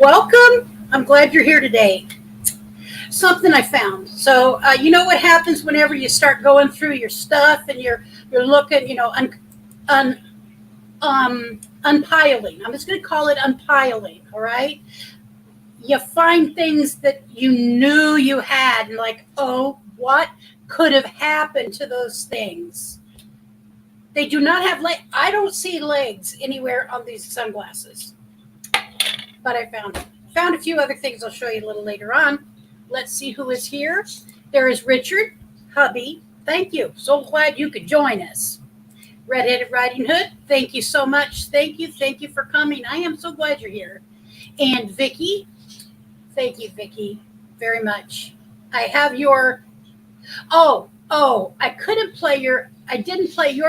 Welcome. I'm glad you're here today. Something I found. So you know what happens whenever you start going through your stuff and you're looking, un, unpiling. I'm just going to call it unpiling. All right. You find things that you knew you had, and like, oh, what could have happened to those things? They do not have legs. I don't see legs anywhere on these sunglasses, but I found it. Found a few other things I'll show you a little later on. Let's see who is here. There is Richard, hubby. Thank you. So glad you could join us. Redheaded Riding Hood, thank you so much. Thank you for coming. I am so glad you're here. And Vicky, thank you, Vicky, very much. I have your, I didn't play your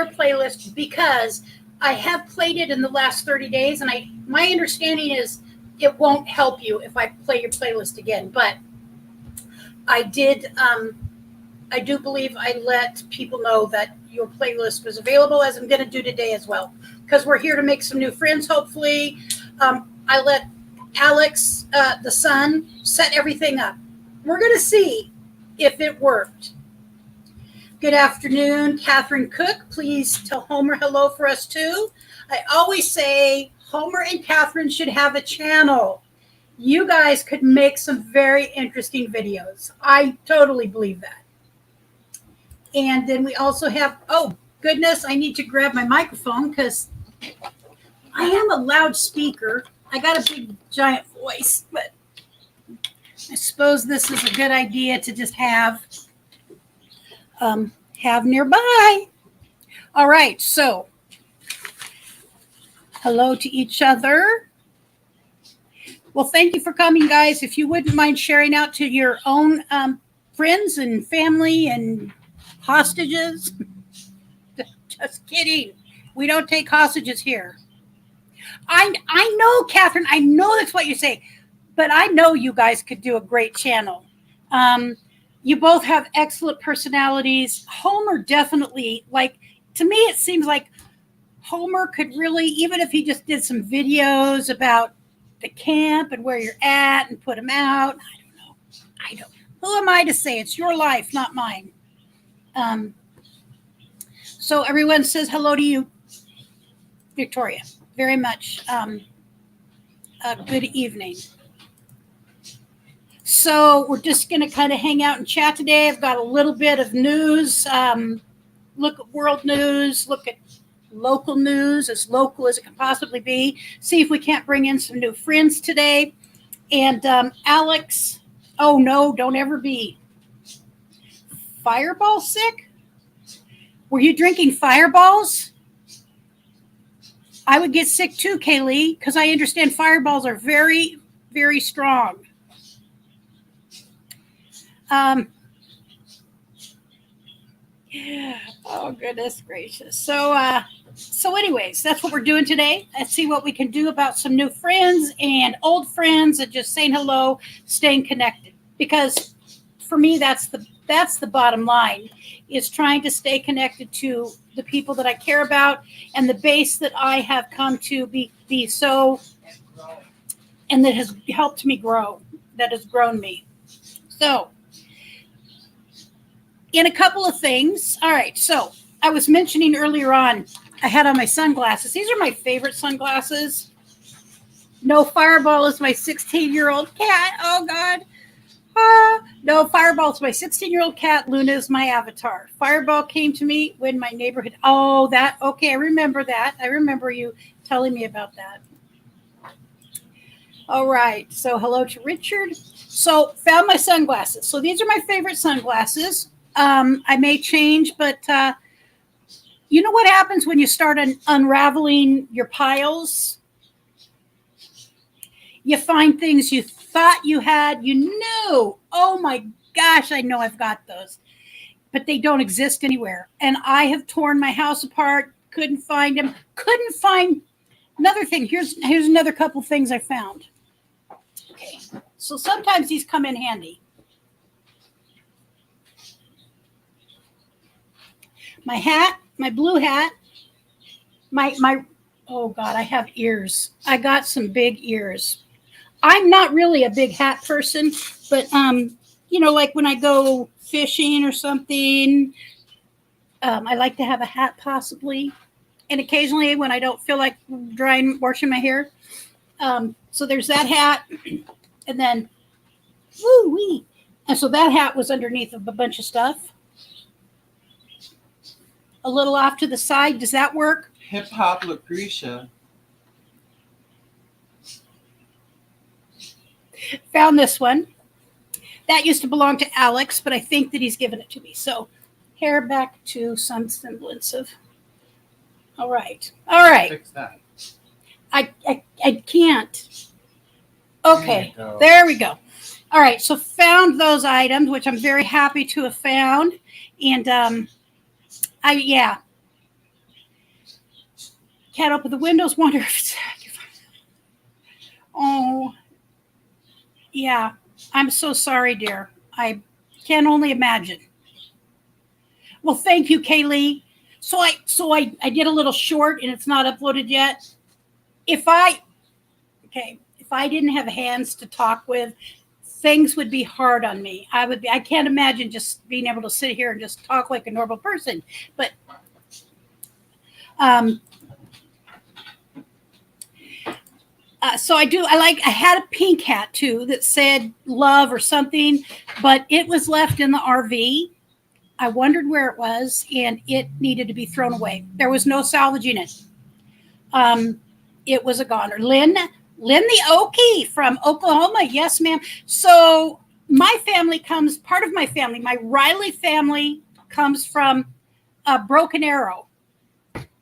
playlist because I have played it in the last 30 days, and my understanding is it won't help you if I play your playlist again, but I do believe I let people know that your playlist was available, as I'm going to do today as well, because we're here to make some new friends, hopefully. I let Alex, the son, set everything up. We're going to see if it worked. Good afternoon, Catherine Cook. Please tell Homer hello for us too. I always say Homer and Catherine should have a channel. You guys could make some very interesting videos. I totally believe that. And then we also have, oh goodness, I need to grab my microphone because I am a loudspeaker. I got a big giant voice, but I suppose this is a good idea to just have nearby. All right, so hello to each other. Well, thank you for coming, guys. If you wouldn't mind sharing out to your own friends and family and hostages. Just kidding. We don't take hostages here. I know, Catherine, I know that's what you say, but I know you guys could do a great channel. You both have excellent personalities. Homer definitely, to me, it seems like Homer could really, even if he just did some videos about the camp and where you're at and put them out. I don't. Who am I to say? It's your life, not mine. So everyone says hello to you, Victoria. Very much. Good evening. So we're just going to kind of hang out and chat today. I've got a little bit of news. Look at world news. Look at local news, as local as it can possibly be. See if we can't bring in some new friends today. And Alex, oh no, don't ever be. Fireball sick? Were you drinking fireballs? I would get sick too, Kaylee, because I understand fireballs are very, very strong. Oh, goodness gracious. So anyways, that's what we're doing today. Let's see what we can do about some new friends and old friends and just saying hello, staying connected. Because for me, that's the bottom line, is trying to stay connected to the people that I care about and the base that I have come to be so, and that has helped me grow, that has grown me. So, in a couple of things. All right, so I was mentioning earlier on, I had on my sunglasses. These are my favorite sunglasses. No, Fireball is my 16-year-old cat. Oh, God. No, Fireball is my 16-year-old cat. Luna is my avatar. Fireball came to me when my neighborhood. Oh, that. Okay, I remember that. I remember you telling me about that. All right, so hello to Richard. So found my sunglasses. So these are my favorite sunglasses. I may change, but you know what happens when you start unraveling your piles? You find things you thought you had, you knew, oh my gosh, I know I've got those, but they don't exist anywhere. And I have torn my house apart, couldn't find them, couldn't find another thing. Here's another couple things I found. Okay, so sometimes these come in handy. My hat, my blue hat, my oh God, I have ears. I got some big ears. I'm not really a big hat person, but like when I go fishing or something, I like to have a hat possibly, and occasionally when I don't feel like washing my hair. So there's that hat, and then woo wee, and so that hat was underneath of a bunch of stuff. A little off to the side. Does that work? Hip Hop Lucretia. Found this one. That used to belong to Alex, but I think that he's given it to me. So hair back to some semblance of. All right. Fix that. I can't. Okay. There we go. All right. So found those items, which I'm very happy to have found. And can't open the windows. Wonder if it's. Oh. Yeah. I'm so sorry, dear. I can only imagine. Well, thank you, Kaylee. So I did a little short and it's not uploaded yet. If I didn't have hands to talk with, things would be hard on me. I can't imagine just being able to sit here and just talk like a normal person. But so I had a pink hat too that said love or something, but it was left in the RV. I wondered where it was, and it needed to be thrown away. There was no salvaging it. It was a goner. Lynn the Okie from Oklahoma. Yes, ma'am. So my Riley family comes from Broken Arrow,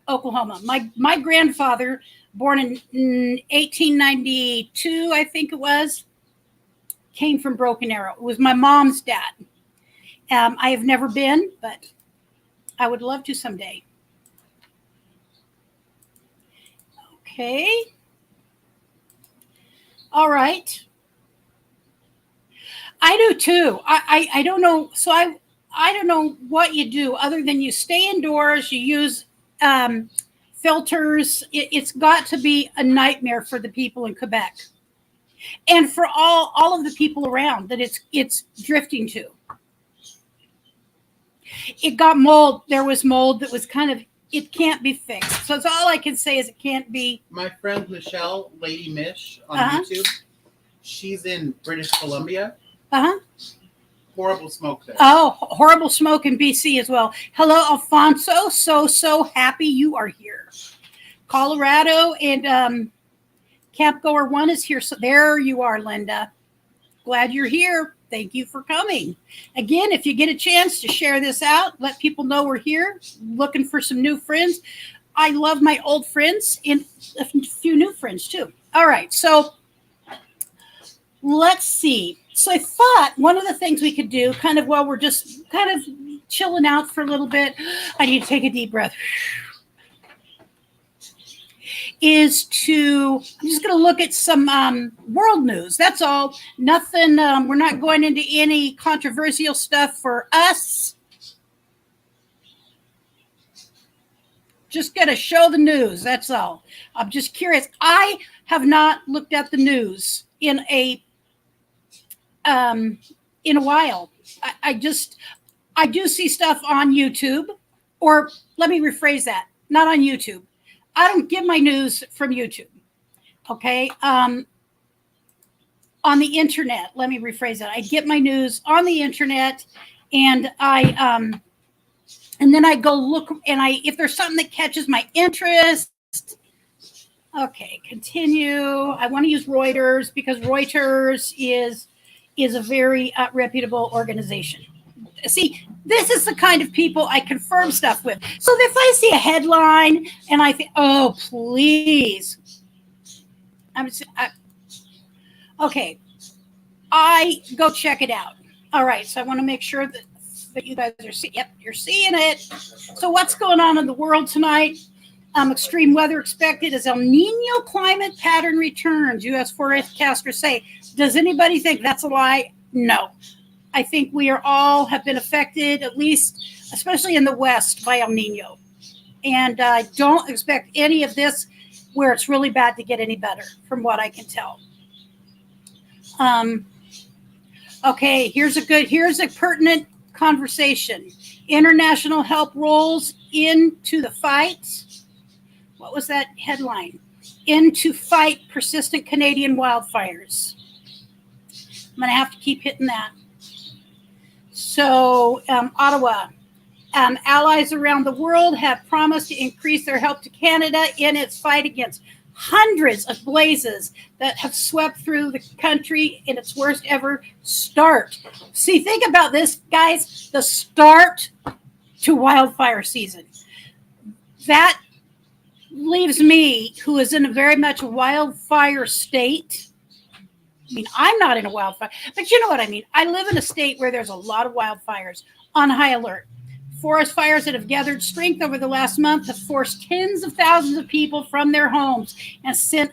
Oklahoma. My grandfather, born in 1892, I think it was, came from Broken Arrow. It was my mom's dad. I have never been, but I would love to someday. Okay. All right. I do too. I don't know. So I don't know what you do other than you stay indoors. You use filters. It's got to be a nightmare for the people in Quebec, and for all of the people around that it's drifting to. It got mold. There was mold that was it can't be fixed. So it's all I can say is it can't be. My friend Michelle, Lady Mish on YouTube, she's in British Columbia. Horrible smoke there. Oh, horrible smoke in BC as well. Hello, Alfonso. So happy you are here. Colorado and Camp Goer 1 is here. So there you are, Linda. Glad you're here. Thank you for coming. Again, if you get a chance to share this out, let people know we're here, looking for some new friends. I love my old friends and a few new friends too. All right, so let's see. So I thought one of the things we could do while we're just chilling out for a little bit, I need to take a deep breath, I'm just going to look at some world news. That's all. Nothing. We're not going into any controversial stuff for us. Just going to show the news. That's all. I'm just curious. I have not looked at the news in a while. I do see stuff on YouTube, or let me rephrase that. Not on YouTube. I don't get my news from YouTube. Okay. On the internet, let me rephrase that. I get my news on the internet, and and then I go look, and if there's something that catches my interest. Okay, continue. I want to use Reuters because Reuters is a very reputable organization. See, this is the kind of people I confirm stuff with. So if I see a headline and I think, oh, please. Okay. I go check it out. All right. So I want to make sure that you guys are seeing. Yep, you're seeing it. So what's going on in the world tonight? Extreme weather expected as El Nino climate pattern returns, U.S. forecasters say. Does anybody think that's a lie? No. I think we all have been affected, at least, especially in the West, by El Nino. And I don't expect any of this where it's really bad to get any better, from what I can tell. Okay, here's a pertinent conversation. International help rolls into the fight. What was that headline? In to fight persistent Canadian wildfires. I'm going to have to keep hitting that. So, Ottawa. Allies around the world have promised to increase their help to Canada in its fight against hundreds of blazes that have swept through the country in its worst ever start. See, think about this, guys. The start to wildfire season. That leaves me, who is in a very much wildfire state. I mean, I'm not in a wildfire, but you know what I mean. I live in a state where there's a lot of wildfires on high alert. Forest fires that have gathered strength over the last month have forced tens of thousands of people from their homes and sent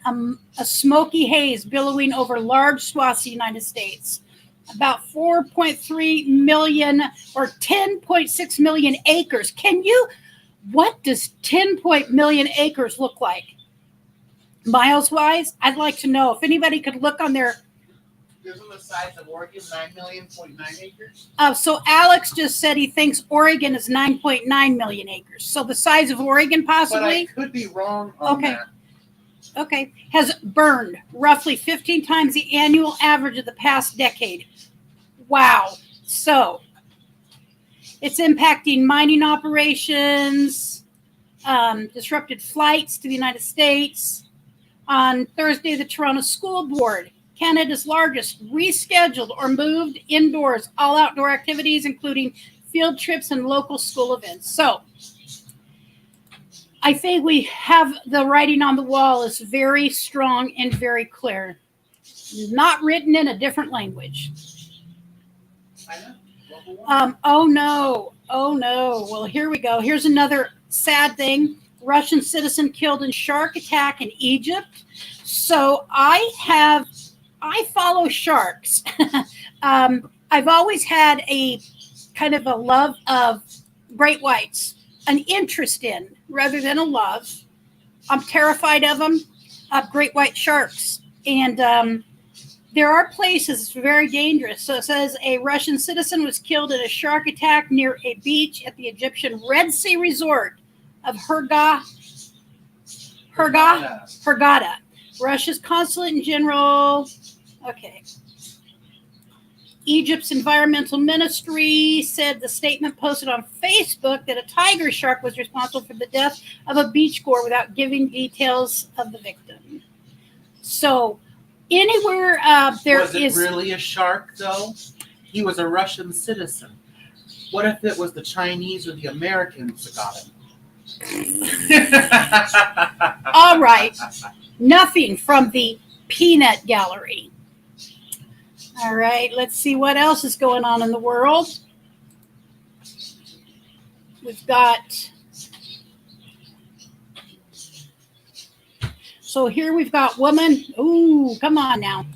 a smoky haze billowing over large swaths of the United States. About 4.3 million or 10.6 million acres. What does 10 million acres look like? Miles wise, I'd like to know if anybody could look on their. Isn't the size of Oregon 9,000,000.9 acres? So Alex just said he thinks Oregon is 9.9 million acres. So the size of Oregon possibly? But I could be wrong on that. Okay. Has burned roughly 15 times the annual average of the past decade. Wow. So it's impacting mining operations, disrupted flights to the United States. On Thursday, the Toronto School Board, Canada's largest, rescheduled or moved indoors all outdoor activities, including field trips and local school events. So I think we have the writing on the wall is very strong and very clear. Not written in a different language. Oh no. Well, here we go. Here's another sad thing. Russian citizen killed in shark attack in Egypt. So I follow sharks. I've always had a kind of a love of great whites, an interest in rather than a love. I'm terrified of them, of great white sharks. And there are places it's very dangerous. So it says a Russian citizen was killed in a shark attack near a beach at the Egyptian Red Sea resort of Hurghada. Russia's consulate general. Okay. Egypt's environmental ministry said the statement posted on Facebook that a tiger shark was responsible for the death of a beachgoer without giving details of the victim. So anywhere there is... Was it really a shark, though? He was a Russian citizen. What if it was the Chinese or the Americans that got him? All right. Nothing from the peanut gallery. All right. Let's see what else is going on in the world. We've got... So here we've got woman. Ooh, come on now.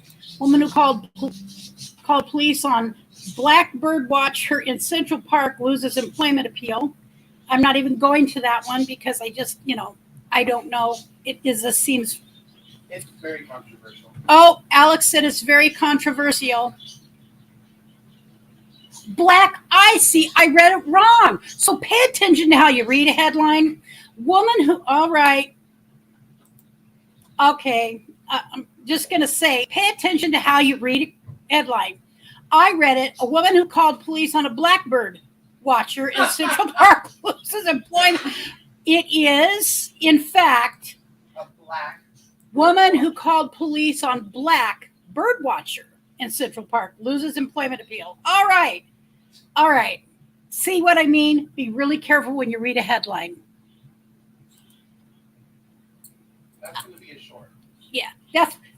Woman who called police on black bird watcher in Central Park loses employment appeal. I'm not even going to that one because I just, I don't know. Seems. It's very controversial. Oh, Alex said it's very controversial. I read it wrong. So pay attention to how you read a headline. Woman who, all right. Okay, I'm just going to say, pay attention to how you read a headline. I read it, a woman who called police on a blackbird watcher in Central Park loses employment. It is, in fact, a black woman who called police on black bird watcher in Central Park loses employment appeal. All right. See what I mean? Be really careful when you read a headline. That's going to be a short. Yeah,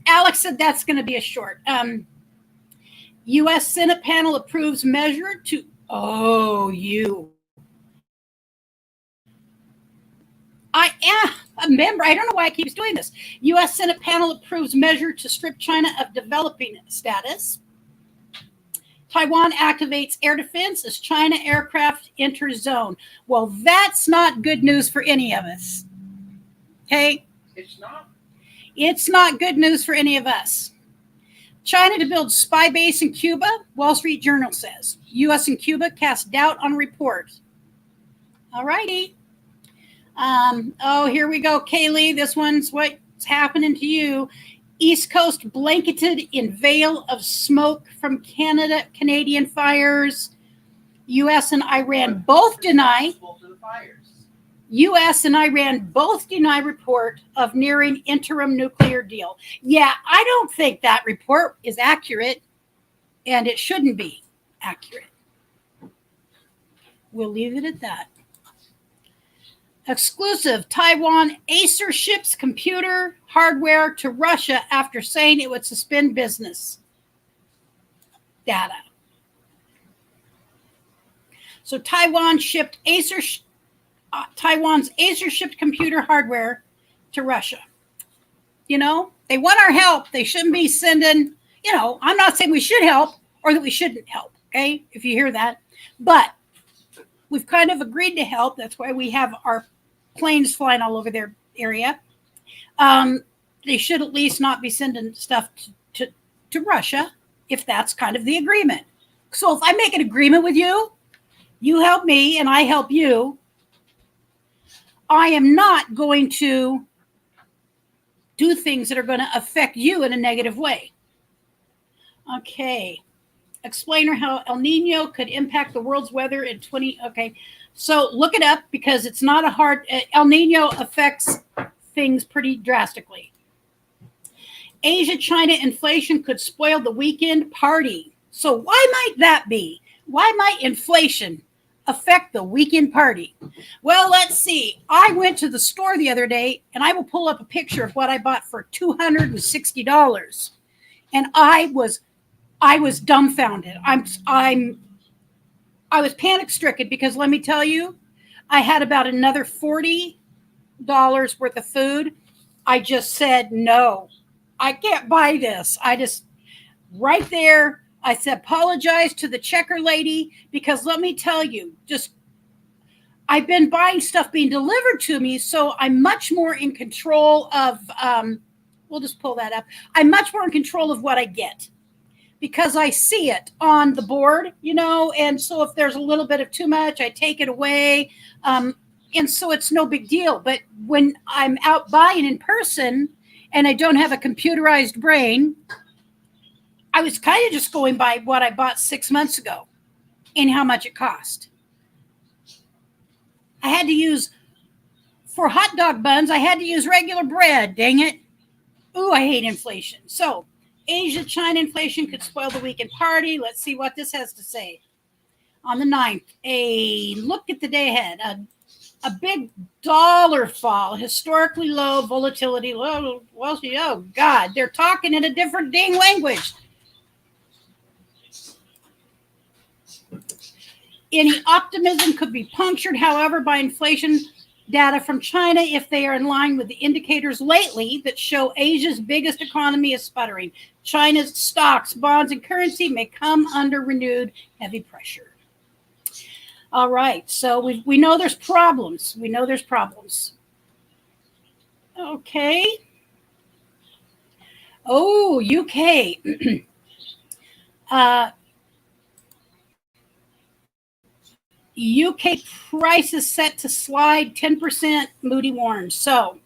Alex said that's going to be a short. U.S. Senate panel approves measure to... I am a member. I don't know why I keep doing this. U.S. Senate panel approves measure to strip China of developing status. Taiwan activates air defense as China aircraft enters zone. Well, that's not good news for any of us. Okay? It's not? It's not good news for any of us. China to build spy base in Cuba, Wall Street Journal says. U.S. and Cuba cast doubt on report. All righty. Oh, here we go, Kaylee. This one's what's happening to you. East Coast blanketed in veil of smoke from Canadian fires. U.S. and Iran both deny. U.S. and Iran both deny report of nearing interim nuclear deal. Yeah, I don't think that report is accurate, and it shouldn't be accurate. We'll leave it at that. Exclusive, Taiwan Acer ships computer hardware to Russia after saying it would suspend business. Data. So Taiwan's Acer shipped computer hardware to Russia. You know, they want our help. They shouldn't be sending, you know, I'm not saying we should help or that we shouldn't help, okay, if you hear that. But we've kind of agreed to help. That's why we have our planes flying all over their area. They should at least not be sending stuff to Russia if that's kind of the agreement. So if I make an agreement with you, you help me and I help you, I am not going to do things that are going to affect you in a negative way. Okay. Explainer how El Nino could impact the world's weather in 20. Okay. So look it up because it's not a hard. El Nino affects things pretty drastically. Asia, China inflation could spoil the weekend party. So why might that be? Why might inflation affect the weekend party? Well, let's see. I went to the store the other day, and I will pull up a picture of what I bought for $260, and I was dumbfounded. I was panic stricken because let me tell you, I had about another $40 worth of food. I just said no. I can't buy this. I just right there. I said, apologize to the checker lady because let me tell you, just I've been buying stuff being delivered to me, so I'm much more in control of, we'll just pull that up. I'm much more in control of what I get because I see it on the board, you know, and so if there's a little bit of too much, I take it away, and so it's no big deal. But when I'm out buying in person and I don't have a computerized brain, I was kind of just going by what I bought 6 months ago and how much it cost. I had to use, for hot dog buns, I had to use regular bread. Dang it. Ooh, I hate inflation. So, Asia, China inflation could spoil the weekend party. Let's see what this has to say. On the 9th, a look at the day ahead. A big dollar fall, historically low volatility. Low, well, oh, God, they're talking in a different dang language. Any optimism could be punctured, however, by inflation data from China if they are in line with the indicators lately that show Asia's biggest economy is sputtering. China's stocks, bonds, and currency may come under renewed heavy pressure. All right, so we know there's problems. We know there's problems. Okay. Oh, UK. UK prices set to slide 10%, Moody warns. So,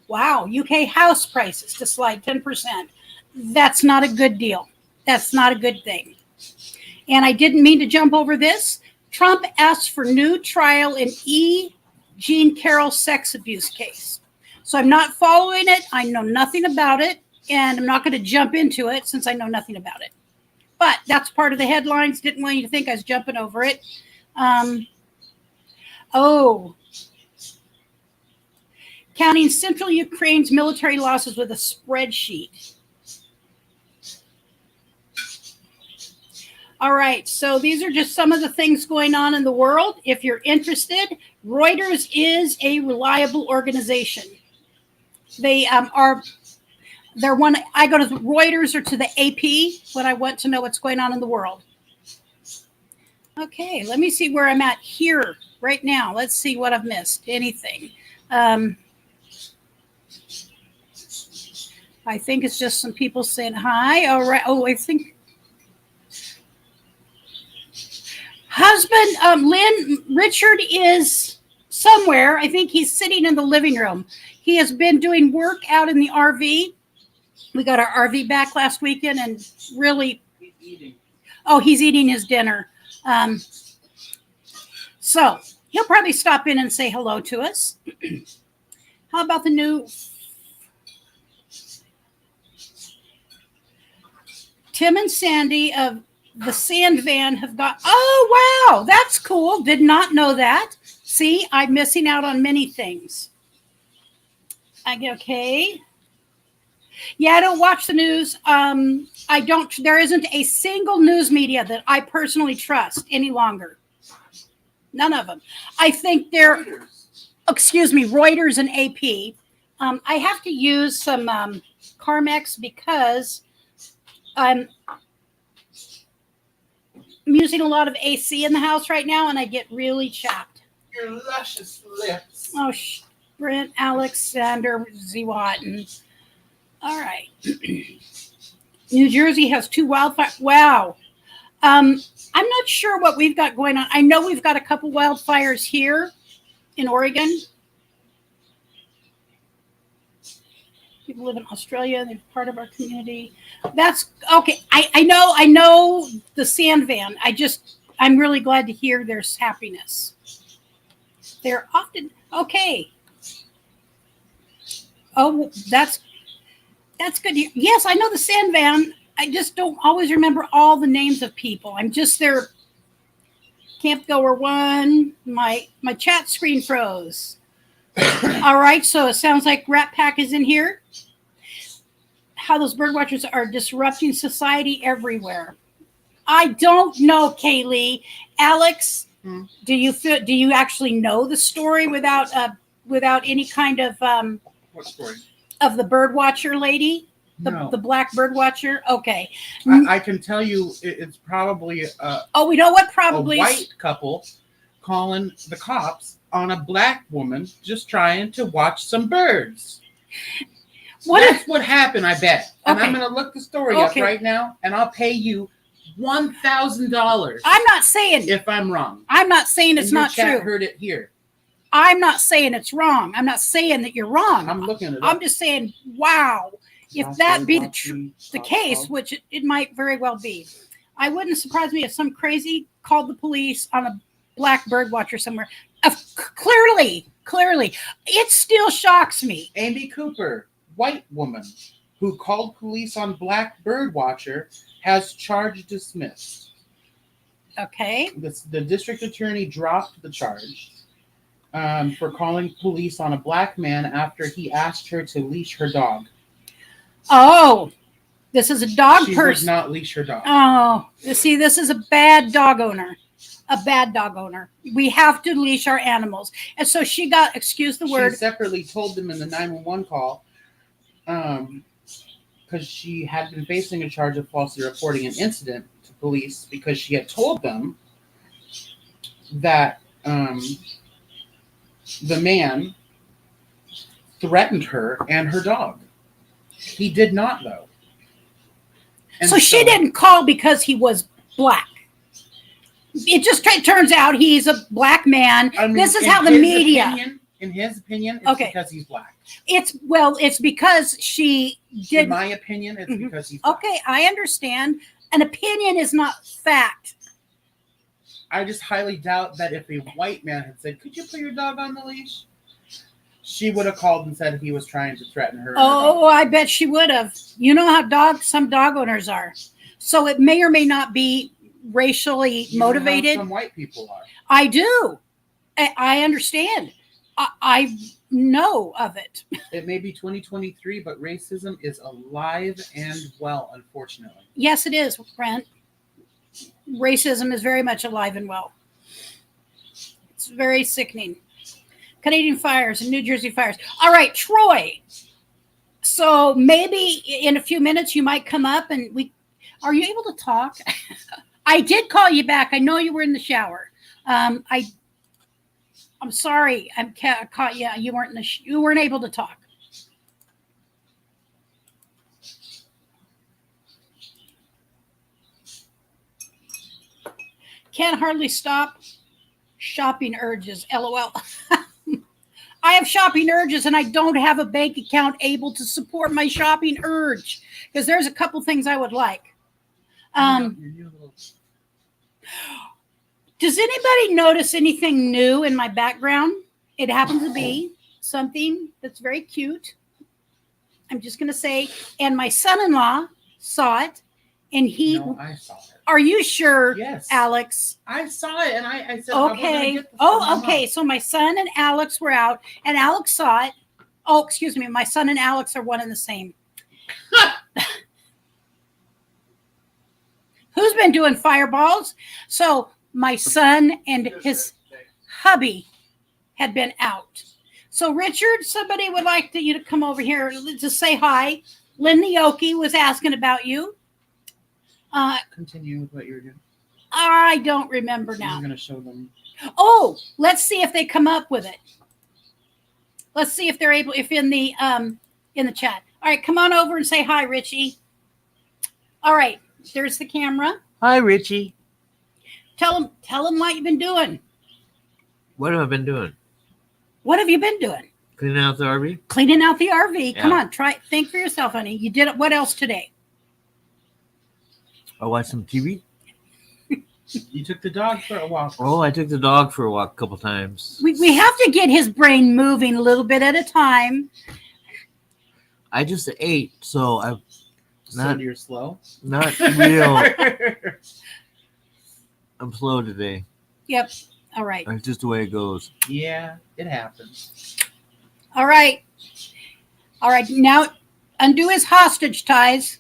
wow, UK house prices to slide 10%. That's not a good deal. That's not a good thing. And I didn't mean to jump over this. Trump asked for new trial in Jean Carroll sex abuse case. So I'm not following it. I know nothing about it. And I'm not going to jump into it since I know nothing about it. But that's part of the headlines. Didn't want you to think I was jumping over it. Counting central Ukraine's military losses with a spreadsheet. All right, so these are just some of the things going on in the world. If you're interested, Reuters is a reliable organization. They're one. I go to the Reuters or to the AP when I want to know what's going on in the world. Okay, let me see where I'm at here right now. Let's see what I've missed. Anything. I think it's just some people saying hi. All right. Oh, I think husband Lynn Richard is somewhere. I think he's sitting in the living room. He has been doing work out in the RV. We got our RV back last weekend, and really, He's eating. Oh, he's eating his dinner. So he'll probably stop in and say hello to us. How about the new Tim and Sandy of the Sand Van have got? Oh, wow, that's cool. Did not know that. See, I'm missing out on many things. Okay. Yeah, I don't watch the news. I don't. There isn't a single news media that I personally trust any longer. None of them. I think they're. Excuse me, Reuters and AP. I have to use some Carmex because I'm using a lot of AC in the house right now, and I get really chapped. Your luscious lips. Oh, Brent Alexander Zewatten. All right. New Jersey has 2 wildfires. Wow. I'm not sure what we've got going on. I know we've got a couple wildfires here in Oregon. People live in Australia. They're part of our community. That's okay. I know the Sand Van. I'm really glad to hear there's happiness. They're often okay. Oh, that's good. Yes, I know the Sand Van. I just don't always remember all the names of people. I'm just their camp goer one. My chat screen froze. All right, so it sounds like Rat Pack is in here. How those bird watchers are disrupting society everywhere. I don't know, Kaylee. Alex, do you actually know the story without any kind of what story? Of the bird watcher lady? No. The black bird watcher? Okay. I can tell you it's probably we know what probably a white couple calling the cops on a black woman just trying to watch some birds. That's what happened, I bet. And I'm going to look the story up right now, and I'll pay you $1,000. I'm not saying if I'm wrong. I'm not saying it's not true. Chat heard it here. I'm not saying it's wrong. I'm not saying that you're wrong. I'm looking at it. I'm just saying, wow, if that be the case, which it might very well be, I wouldn't surprise me if some crazy called the police on a black bird watcher somewhere. Clearly, it still shocks me. Amy Cooper, white woman who called police on black bird watcher, has charge dismissed. Okay. The district attorney dropped the charge for calling police on a black man after he asked her to leash her dog. Oh, this is a dog person. She would not leash her dog. Oh, see, this is a bad dog owner. We have to leash our animals. And so she got, excuse the word. She separately told them in the 911 call because she had been facing a charge of falsely reporting an incident to police because she had told them that the man threatened her and her dog. He did not, though. And so she didn't call because he was black. It just turns out he's a black man. I mean, this is how the media. In his opinion, it's because he's black. It's because she did. In my opinion, it's because he's black. Okay, I understand. An opinion is not fact. I just highly doubt that if a white man had said, "Could you put your dog on the leash?" she would have called and said he was trying to threaten her. Oh, I bet she would have. You know how some dog owners are. So it may or may not be racially motivated. Some white people are. I do. I understand. I know of it. It may be 2023, but racism is alive and well, unfortunately. Yes, it is, Brent. Racism is very much alive and well. It's very sickening. Canadian fires and New Jersey fires. All right, Troy. So maybe in a few minutes you might come up and are you able to talk? I did call you back. I know you were in the shower. I'm sorry. I caught you. You weren't able to talk. Can't hardly stop shopping urges. LOL. I have shopping urges and I don't have a bank account able to support my shopping urge because there's a couple things I would like. Does anybody notice anything new in my background? It happens to be something that's very cute. I'm just going to say, and my son-in-law saw it and he... No, I saw it. Are you sure, yes. Alex? I saw it, and I said, okay. Okay. So my son and Alex were out, and Alex saw it. Oh, excuse me. My son and Alex are one and the same. Who's been doing fireballs? So my son and his hubby had been out. So Richard, somebody would like you to come over here to say hi. Lynn Nioki was asking about you. Continue with what you're doing. I don't remember now. I'm going to show them. Oh, let's see if they come up with it. Let's see if they're able, if in the chat. All right, come on over and say hi, Richie. All right, there's the camera. Hi, Richie. Tell them what you've been doing. What have I been doing? What have you been doing? Cleaning out the RV. Cleaning out the RV. Yeah. Come on, think for yourself, honey. You did it. What else today? I watched some TV. You took the dog for a walk. Oh, I took the dog for a walk a couple times. We have to get his brain moving a little bit at a time. I just ate, so I'm So you're slow? not real. I'm slow today. Yep. All right. That's just the way it goes. Yeah, it happens. All right. All right. Now undo his hostage ties.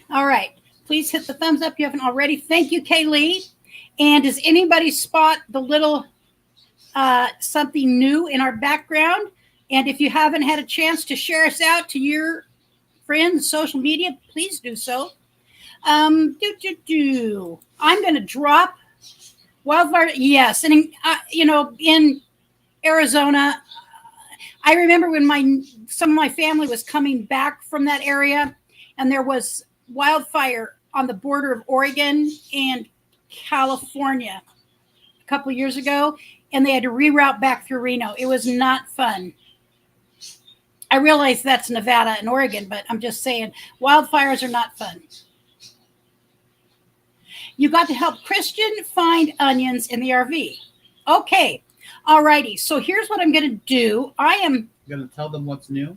All right. Please hit the thumbs up if you haven't already. Thank you, Kaylee. And does anybody spot the little something new in our background? And if you haven't had a chance to share us out to your friends, social media, please do so. I'm going to drop wildfire. Yes. And, in Arizona, I remember when some of my family was coming back from that area and there was wildfire on the border of Oregon and California a couple of years ago, and they had to reroute back through Reno. It was not fun. I realize that's Nevada and Oregon, but I'm just saying wildfires are not fun. You got to help Christian find onions in the RV. Okay. All righty. So here's what I'm going to do. You're going to tell them what's new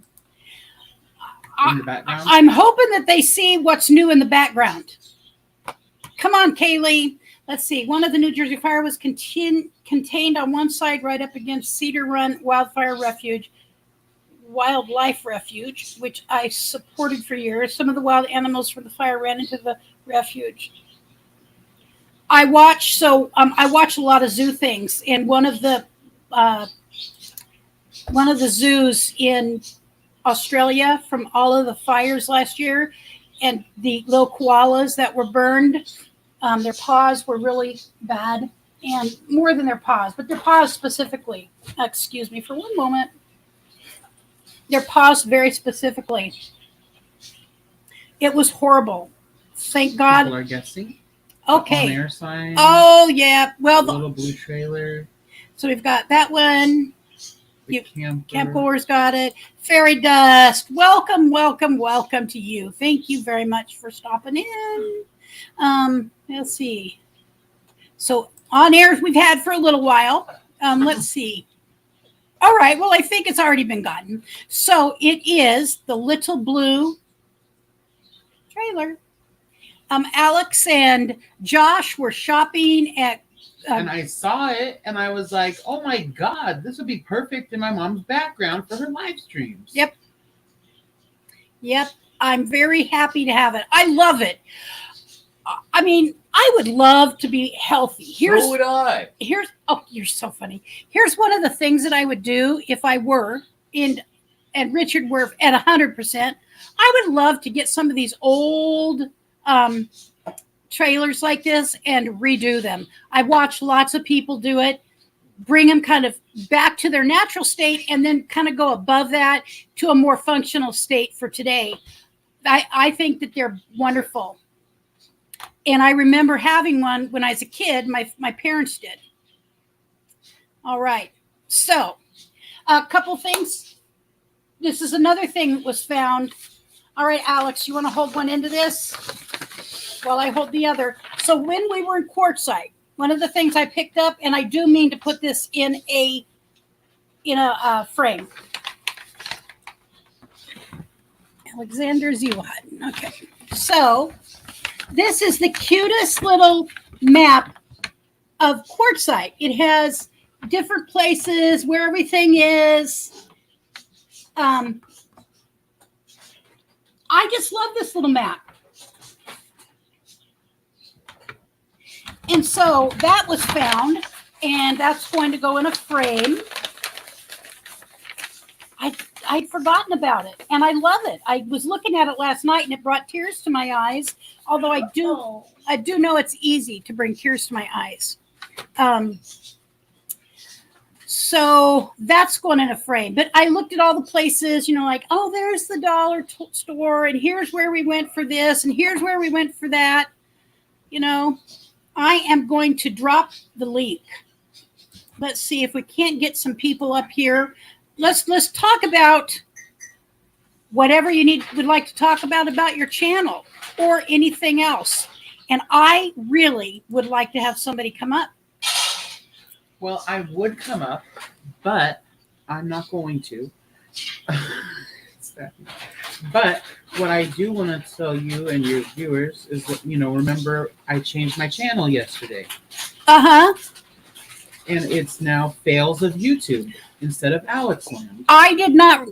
in the background? I'm hoping that they see what's new in the background. Come on, Kaylee. Let's see. One of the New Jersey fire was contained on one side right up against Cedar Run Wildlife Refuge, which I supported for years. Some of the wild animals from the fire ran into the refuge. I watch a lot of zoo things, and one of the zoos in Australia from all of the fires last year, and the little koalas that were burned, their paws were really bad, and more than their paws, but their paws specifically. Excuse me for one moment. Their paws very specifically. It was horrible. Thank God. People are guessing. Okay. On-air sign. Oh yeah. Well, the little blue trailer. So we've got that one. Camp Goer's got it. Fairy dust. Welcome to you. Thank you very much for stopping in. Let's see. So on air we've had for a little while. Let's see. All right. Well, I think it's already been gotten. So it is the little blue trailer. Alex and Josh were shopping at. And I saw it, and I was like, "Oh my God, this would be perfect in my mom's background for her live streams." Yep. I'm very happy to have it. I love it. I mean, I would love to be healthy. So would I. Oh, you're so funny. Here's one of the things that I would do if I were and Richard were at 100%. I would love to get some of these old trailers like this and redo them. I watch lots of people do it, bring them kind of back to their natural state, and then kind of go above that to a more functional state for today. I think that they're wonderful. And I remember having one when I was a kid. My parents did. All right. So a couple things. This is another thing that was found. All right, Alex, you want to hold one end of this while I hold the other? So when we were in Quartzsite, one of the things I picked up, and I do mean to put this in a frame. Alexander Zewaden. Okay. So this is the cutest little map of Quartzsite. It has different places where everything is. I just love this little map. And so that was found, and that's going to go in a frame. I'd forgotten about it, and I love it. I was looking at it last night, and it brought tears to my eyes, although I do know it's easy to bring tears to my eyes. So that's going in a frame. But I looked at all the places, like, oh, there's the dollar store, and here's where we went for this, and here's where we went for that. I am going to drop the link. Let's see if we can't get some people up here. Let's talk about whatever you would like to talk about your channel or anything else. And I really would like to have somebody come up. Well, I would come up, but I'm not going to. But what I do want to tell you and your viewers is that, remember I changed my channel yesterday. Uh-huh. And it's now Fails of YouTube instead of Alexland. I did not.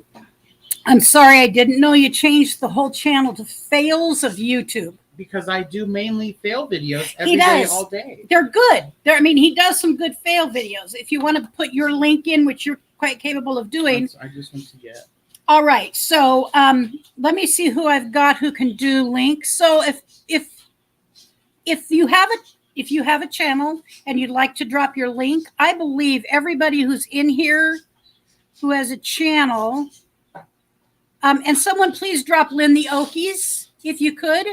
I'm sorry, I didn't know you changed the whole channel to Fails of YouTube. Because I do mainly fail videos every day, all day. They're good. He does some good fail videos. If you want to put your link in, which you're quite capable of doing. I just want to get. All right. So let me see who I've got who can do links. So if you have a channel and you'd like to drop your link, I believe everybody who's in here who has a channel, and someone please drop Lynn the Okies, if you could,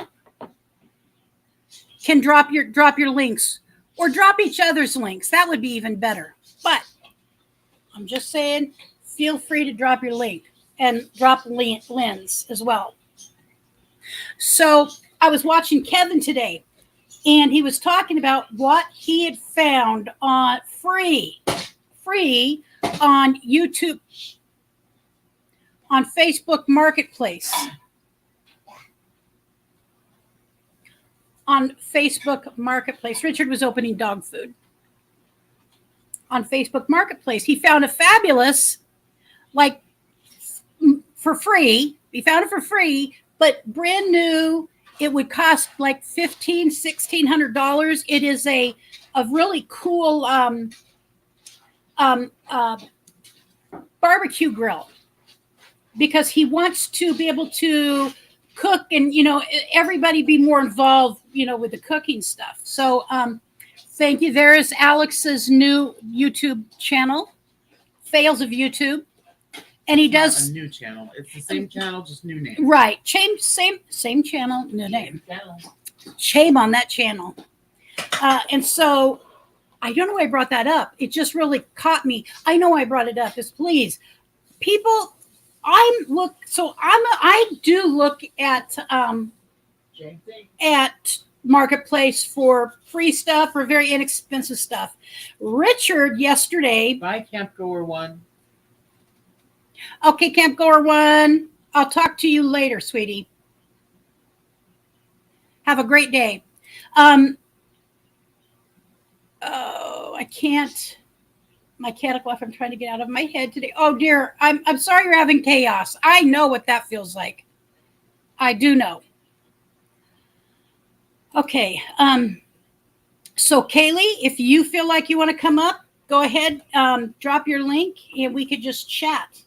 can drop your links or drop each other's links. That would be even better. But I'm just saying, feel free to drop your link and drop Lynn's as well. So I was watching Kevin today, and he was talking about what he had found on free on YouTube, on Facebook Marketplace. On Facebook Marketplace. Richard was opening dog food. On Facebook Marketplace, he found a fabulous, for free. He found it for free, but brand new. It would cost like $1,600. It is a really cool barbecue grill, because he wants to be able to cook and everybody be more involved with the cooking stuff. So thank you. There is Alex's new YouTube channel, Fails of YouTube, and he does a new channel. It's the same channel, just new name. Right. Same channel, new name. Shame on that channel. And so I don't know why I brought that up. It just really caught me. I know I brought it up. Is please, people. I do look at Marketplace for free stuff or very inexpensive stuff. Richard yesterday. Bye, Camp Goer One. Okay, Camp Goer One. I'll talk to you later, sweetie. Have a great day. I can't. My cat left. I'm trying to get out of my head today. Oh dear, I'm sorry you're having chaos. I know what that feels like. I do know. Okay. So Kaylee, if you feel like you want to come up, go ahead. Drop your link, and we could just chat.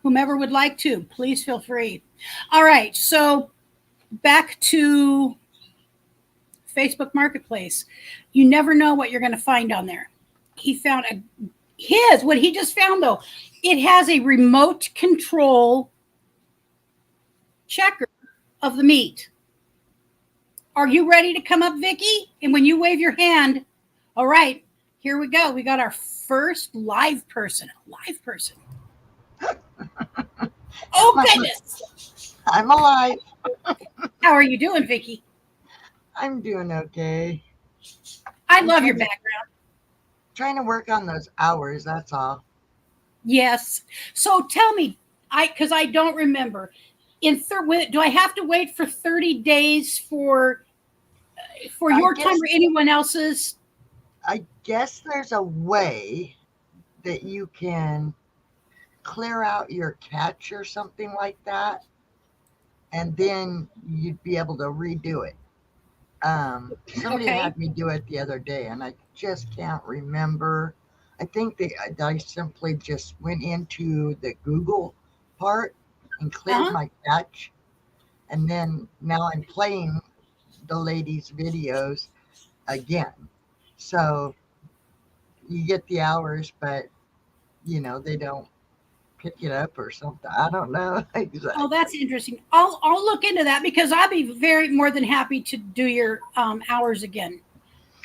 Whomever would like to, please feel free. All right. So back to Facebook Marketplace. You never know what you're going to find on there. He found what he just found though. It has a remote control checker of the meat. Are you ready to come up, Vicky? And when you wave your hand, all right, here we go. We got our first live person. Live person. Oh, goodness. I'm alive. How are you doing, Vicky? I'm doing okay. I love your background. Trying to work on those hours, that's all. Yes. So tell me, because I don't remember. Do I have to wait for 30 days for your time or anyone else's? I guess there's a way that you can clear out your catch or something like that, and then you'd be able to redo it. Somebody had me do it the other day, and I just can't remember. I think I simply just went into the Google part and cleared my catch, and then now I'm playing the ladies' videos again. So you get the hours, but they don't pick it up or something. I don't know exactly. Oh, that's interesting. I'll look into that because I'd be more than happy to do your hours again.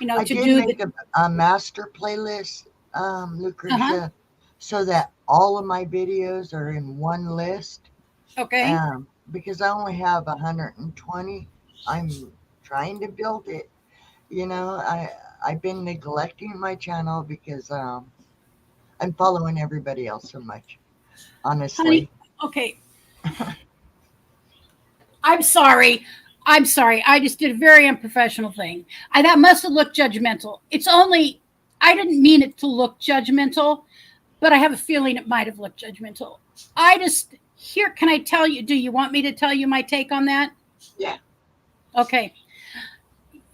I did make a master playlist, Lucretia, so that all of my videos are in one list. Okay. Because I only have 120. I'm trying to build it. I've been neglecting my channel because I'm following everybody else so much. Honestly. Honey, okay. I'm sorry. I just did a very unprofessional thing. That must have looked judgmental. I didn't mean it to look judgmental, but I have a feeling it might have looked judgmental. Can I tell you, do you want me to tell you my take on that? Yeah. Okay.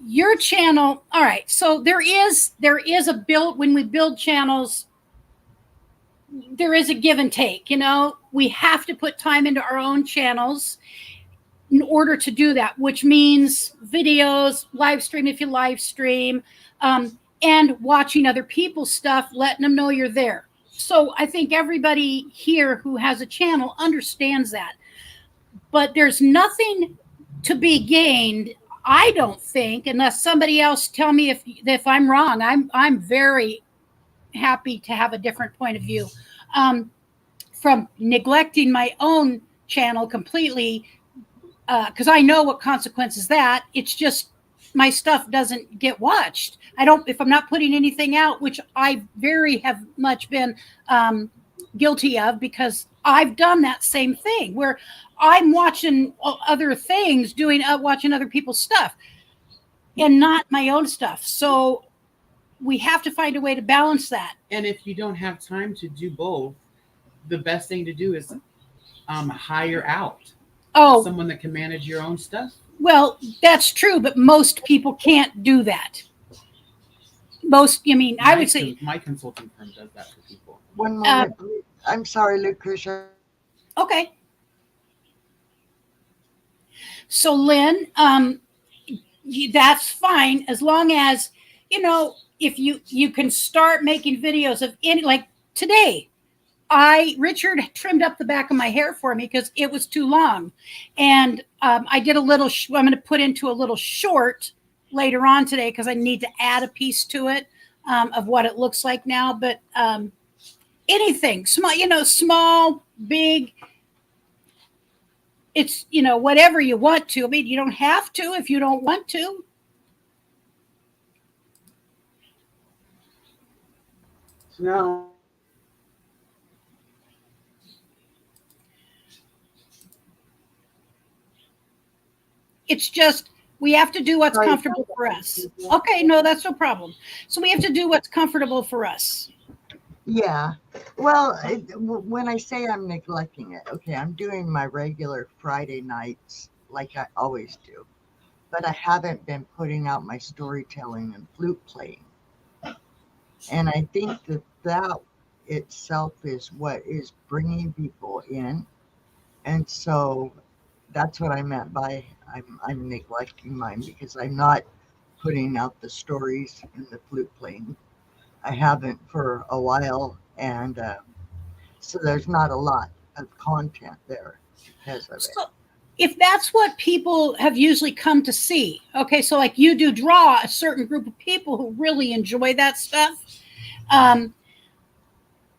Your channel, all right. So there is a build, when we build channels, there is a give and take, we have to put time into our own channels in order to do that, which means videos, live stream if you live stream, and watching other people's stuff, letting them know you're there. So I think everybody here who has a channel understands that. But there's nothing to be gained, I don't think, unless somebody else tell me if I'm wrong. I'm very happy to have a different point of view. From neglecting my own channel completely, because I know what consequences that. It's just my stuff doesn't get watched. If I'm not putting anything out, which I have much been guilty of, because I've done that same thing where I'm watching other things, watching other people's stuff and not my own stuff. So we have to find a way to balance that. And if you don't have time to do both, the best thing to do is hire out someone that can manage your own stuff. Well, that's true, but most people can't do that. I would say my consulting firm does that for people. One moment. I'm sorry, Lucretia. Okay. So, Lynn, that's fine as long as, if you can start making videos of like today. Richard trimmed up the back of my hair for me because it was too long. And I did I'm going to put into a little short later on today because I need to add a piece to it of what it looks like now. But anything small, big, it's, whatever you want to. I mean, you don't have to if you don't want to. No. It's just, we have to do what's comfortable for us. Okay, no, that's no problem. So we have to do what's comfortable for us. Yeah. Well, when I say I'm neglecting it, okay, I'm doing my regular Friday nights like I always do. But I haven't been putting out my storytelling and flute playing. And I think that itself is what is bringing people in. And so that's what I meant by I'm neglecting mine, because I'm not putting out the stories and the flute playing. I haven't for a while, and so there's not a lot of content there because of it. if that's what people have usually come to see, okay, so like you do draw a certain group of people who really enjoy that stuff.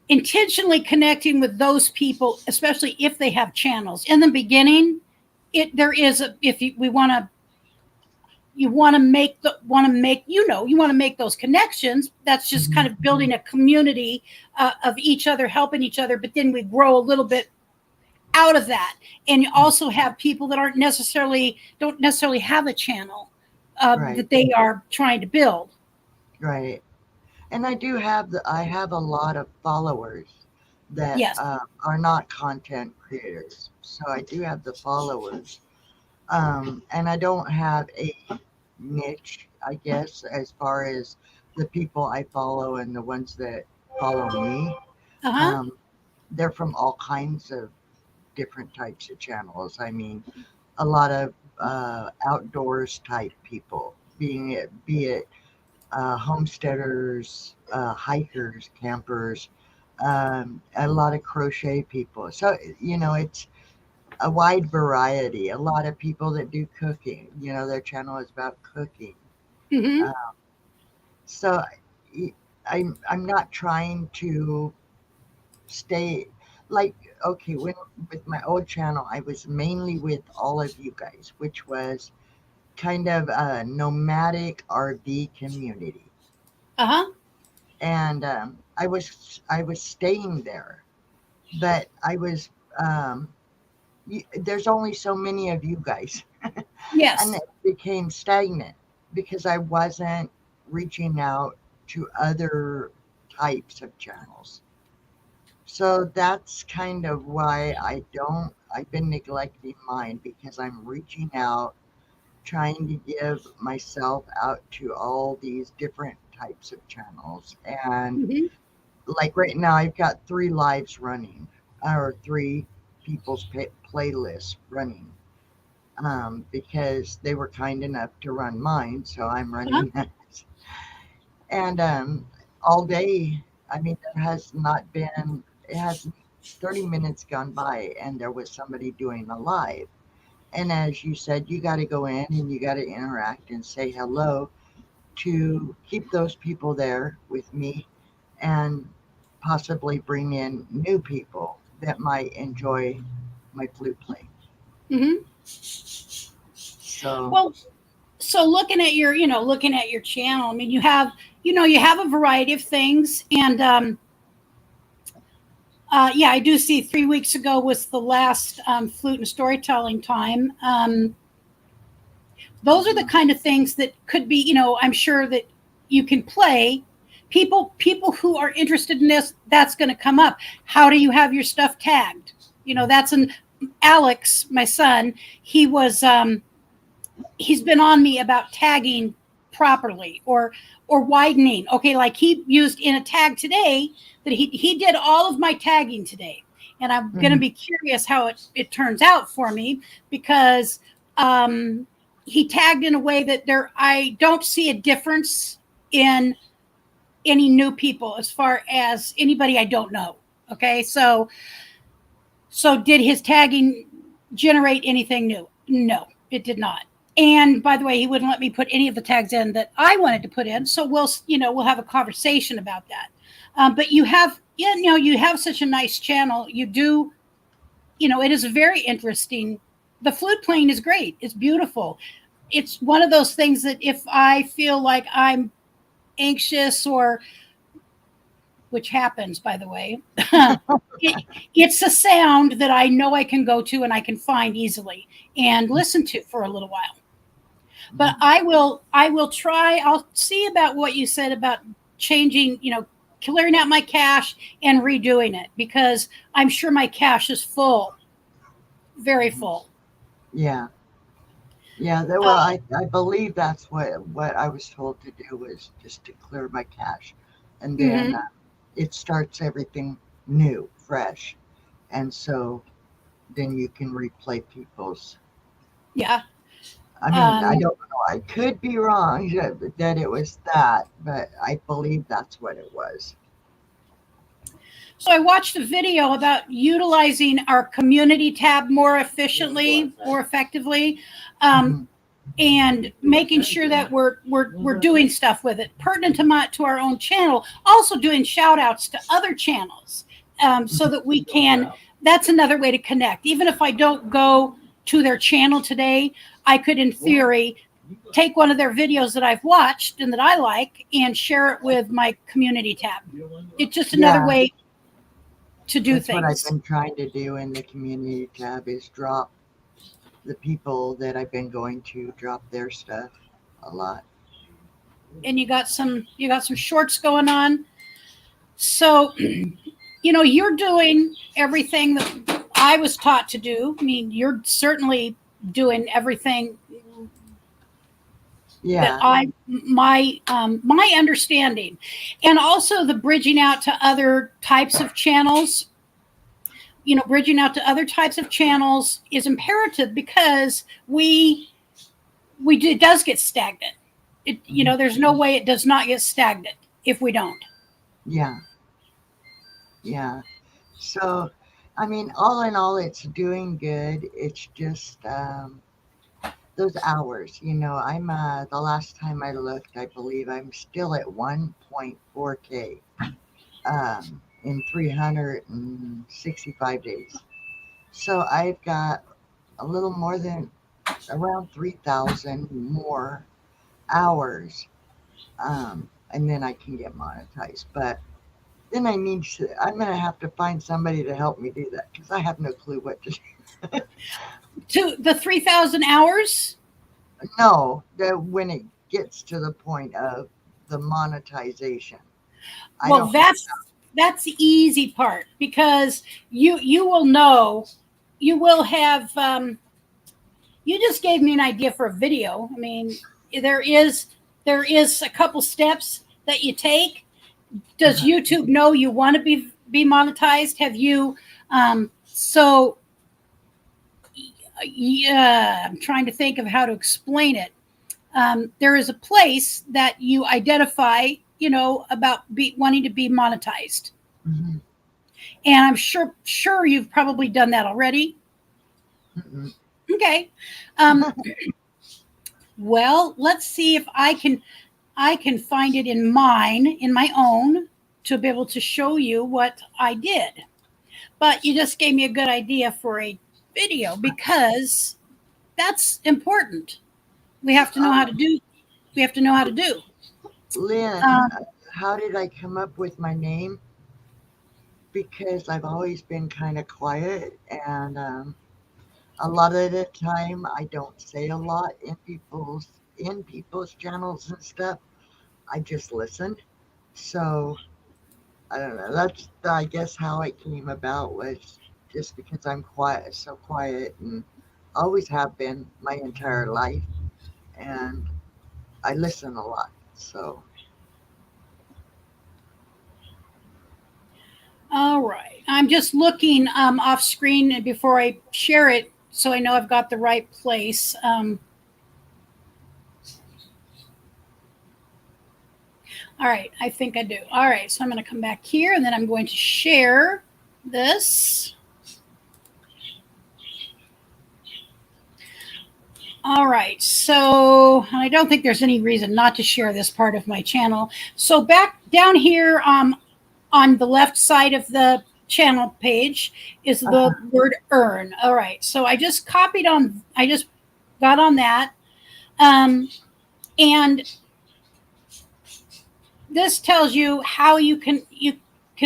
Intentionally connecting with those people, especially if they have channels in the beginning, there is a, if we want to, you want to make you want to make those connections. That's just kind of building a community of each other, helping each other. But then we grow a little bit out of that, and you also have people that don't necessarily have a channel Right. that they are trying to build. Right. And I have a lot of followers that Yes. are not content creators. So I do have the followers. And I don't have a niche, I guess, as far as the people I follow and the ones that follow me. Uh-huh. They're from all kinds of different types of channels. I mean, a lot of outdoors type people, be it homesteaders, hikers, campers, a lot of crochet people. So, it's a wide variety. A lot of people that do cooking, their channel is about cooking. Mm-hmm. So I'm not trying to stay like, okay, when with my old channel, I was mainly with all of you guys, which was kind of a nomadic RV community. Uh-huh. And I was staying there, but um, there's only so many of you guys, and Yes. it became stagnant because I wasn't reaching out to other types of channels. So that's kind of why I've been neglecting mine, because I'm reaching out, trying to give myself out to all these different types of channels. And Mm-hmm. like right now, I've got 3 lives running, or 3 people's playlists running, because they were kind enough to run mine. So I'm Uh-huh. running that. And all day, I mean, it has 30 minutes gone by and there was somebody doing a live. And as you said, you got to go in and you got to interact and say hello to keep those people there with me, and possibly bring in new people that might enjoy my flute playing. Mm-hmm. So, Well, so looking at your channel, I mean, you have a variety of things, and yeah, I do see 3 weeks ago was the last flute and storytelling time. Those are the kind of things that could be, I'm sure that you can play. People who are interested in this, that's going to come up. How do you have your stuff tagged? That's an Alex, my son. He's been on me about tagging properly, or widening. Okay, like he used in a tag today that he did all of my tagging today, and I'm going to mhm, be curious how it turns out for me, because um, he tagged in a way that I don't see a difference in any new people as far as anybody I don't know. Okay, so did his tagging generate anything new? No, it did not. And by the way, he wouldn't let me put any of the tags in that I wanted to put in. So we'll have a conversation about that. But you have such a nice channel. You do, it is very interesting. The flute playing is great. It's beautiful. It's one of those things that if I feel like I'm anxious, or which happens, by the way, it's a sound that I know I can go to and I can find easily and listen to for a little while. But mhm. I will try. I'll see about what you said about changing, clearing out my cache and redoing it, because I'm sure my cache is full, very full. Yeah. Yeah, well, Uh, I believe that's what I was told to do, was just to clear my cache, and then mhm. it starts everything new, fresh, and so then you can replay people's. Yeah. I mean, I Um, don't know. I could be wrong that it was that, but I believe that's what it was. So I watched a video about utilizing our community tab more efficiently, more effectively, Mhm. and making sure that we're doing stuff with it pertinent to our own channel. Also doing shout outs to other channels, so that we can. That's another way to connect. Even if I don't go to their channel today, I could, in theory, take one of their videos that I've watched and that I like and share it with my community tab. It's just another Yeah. way to do That's what I've things. been trying to do in the community tab is drop the people that I've been going to drop their stuff a lot. And you got some shorts going on. So, you're doing everything that I was taught to do. I mean, you're certainly doing everything that Yeah. my understanding, and also the bridging out to other types of channels. Bridging out to other types of channels is imperative because it does get stagnant. There's no way it does not get stagnant if we don't. Yeah. Yeah. So, I mean, all in all, it's doing good. It's just those hours. I'm the last time I looked, I believe I'm still at 1.4K in 365 days. So I've got a little more than around 3,000 more hours, and then I can get monetized. But then I'm going to have to find somebody to help me do that because I have no clue what to do. To the 3,000 hours. No, that when it gets to the point of the monetization. Well, that's the easy part because you will know, you will have. You just gave me an idea for a video. I mean, there is a couple steps that you take. Does YouTube know you want to be monetized? Have you? So yeah, I'm trying to think of how to explain it. There is a place that you identify, about wanting to be monetized. Mm-hmm. And I'm sure you've probably done that already. Mm-hmm. Okay. Well, let's see if I can find it in my own, to be able to show you what I did. But you just gave me a good idea for a video because that's important. We have to know how to do. We have to know how to do. Lynn, Um, how did I come up with my name? Because I've always been kind of quiet, and a lot of the time I don't say a lot in people's channels and stuff. I just listen. So I don't know. That's I guess how it came about was just because I'm quiet, so quiet, and always have been my entire life, and I listen a lot. So all right. I'm just looking off screen before I share it, so I know I've got the right place. All right, I think I do. All right, so I'm going to come back here, and then I'm going to share this. All right, so I don't think there's any reason not to share this part of my channel. So back down here on the left side of the channel page is the word earn. All right, so I just got on that. And this tells you how you can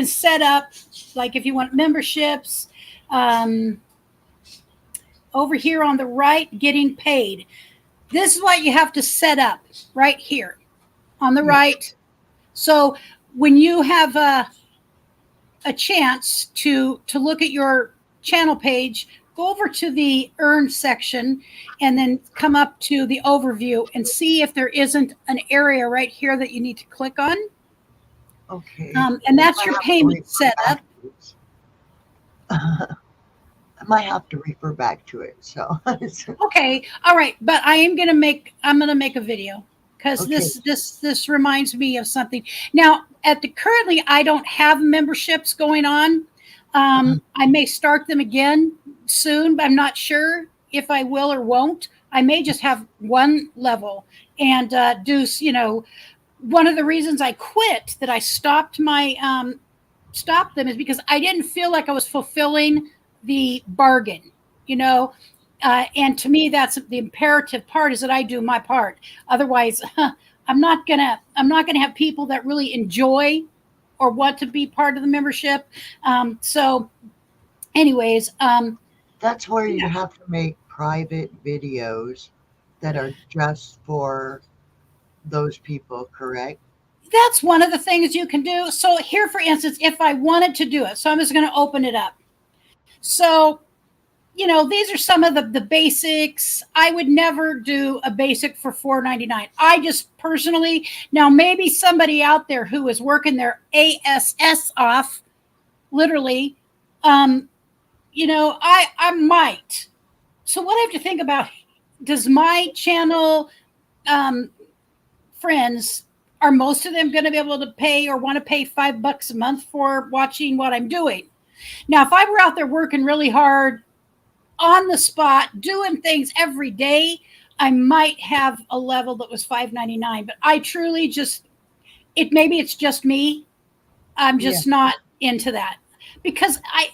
set up, like if you want memberships. Over here on the right, getting paid. This is what you have to set up right here on the right. So when you have a chance to look at your channel page, go over to the earn section and then come up to the overview and see if there isn't an area right here that you need to click on. okay. And that's your payment setup. I might have to refer back to it. So Okay, all right, but I'm gonna make a video because Okay. this reminds me of something. Now, currently, I don't have memberships going on. I may start them again soon, but I'm not sure if I will or won't. I may just have one level and do, one of the reasons I quit, that I stopped stopped them, is because I didn't feel like I was fulfilling the bargain, you know. And to me, that's the imperative part, is that I do my part. Otherwise, I'm not gonna have people that really enjoy or want to be part of the membership. So, anyways, That's where you yeah, have to make private videos that are just for those people, correct? that's one of the things you can do. So here, for instance, if I wanted to do it, so I'm just going to open it up. So, these are some of the basics. I would never do a basic for $4.99. I just personally, now maybe somebody out there who is working their ass off, literally, I might. So what I have to think about, does my channel um, friends, are most of them going to be able to pay or want to pay $5 a month for watching what I'm doing? Now, if I were out there working really hard, on the spot, doing things every day, I might have a level that was $5.99. But I truly just, maybe it's just me. I'm Yeah. just not into that, because I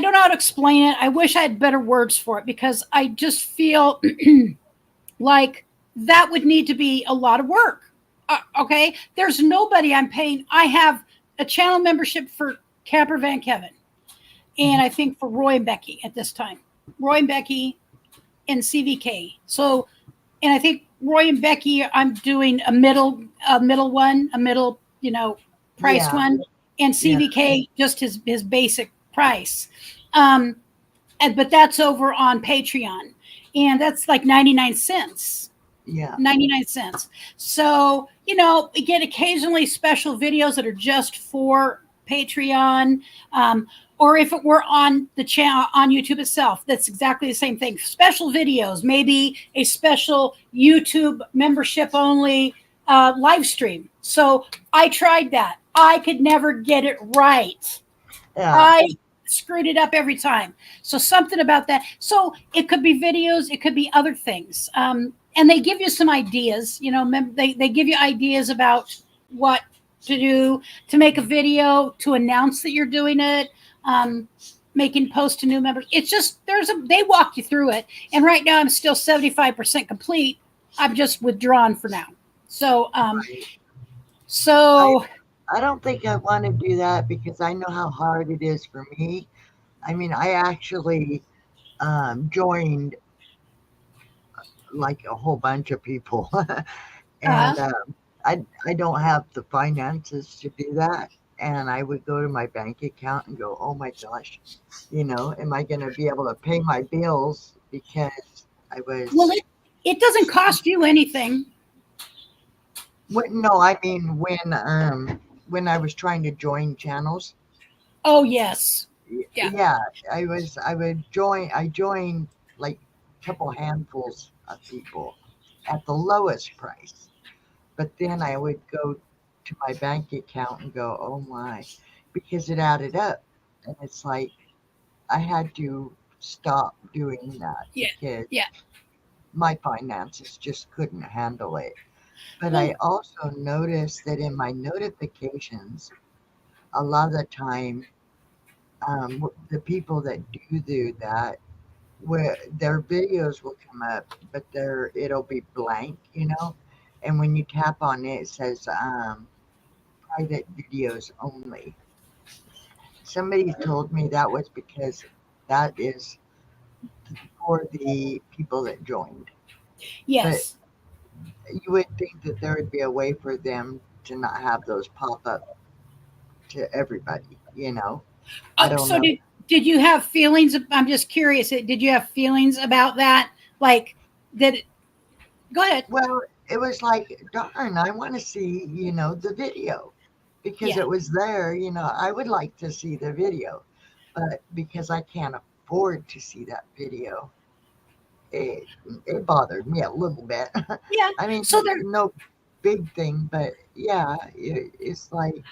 don't know how to explain it. I wish I had better words for it, because I just feel like that would need to be a lot of work. Okay, there's nobody I'm paying. I have a channel membership for Camper Van Kevin, and I think for Roy and Becky at this time. Roy and Becky and CVK. So, and I think Roy and Becky, I'm doing a middle one, a middle, price Yeah. one, and Yeah. CVK just his basic price. But that's over on Patreon, and that's like 99 cents. Yeah. 99 cents. So, we get occasionally special videos that are just for Patreon. Or if it were on the channel on YouTube itself, that's exactly the same thing. Special videos, maybe a special YouTube membership only live stream. So I tried that. I could never get it right. Yeah. I screwed it up every time. So something about that. So it could be videos, it could be other things. And they give you some ideas. They give you ideas about what to do, to make a video, to announce that you're doing it, making posts to new members. It's just, they walk you through it. And right now I'm still 75% complete. I'm just withdrawn for now. So, Right. I so I don't think I want to do that because I know how hard it is for me. I mean, I actually joined like a whole bunch of people, uh, and I don't have the finances to do that. And I would go to my bank account and go, oh my gosh, am I going to be able to pay my bills? Because I well, was, it doesn't cost you anything. no, I mean when I was trying to join channels. Oh, yes. Yeah. Yeah, I joined like a couple handfuls of people at the lowest price. But then I would go to my bank account and go, oh my, because it added up. And it's like I had to stop doing that Yeah. because Yeah. my finances just couldn't handle it. But I Well, also noticed that in my notifications, a lot of the time, the people that do that, where their videos will come up, but it'll be blank, and when you tap on it, it says private videos only. Somebody told me that was because that is for the people that joined. But yes. you would think that there would be a way for them to not have those pop up to everybody. I don't So know. did you have feelings? I'm just curious. Did you have feelings about that? Like that? Go ahead. Well, it was like, darn, I want to see, the video because Yeah. it was there. I would like to see the video, but because I can't afford to see that video, it, it bothered me a little bit. Yeah. I mean, So there. no big thing, but yeah, it's like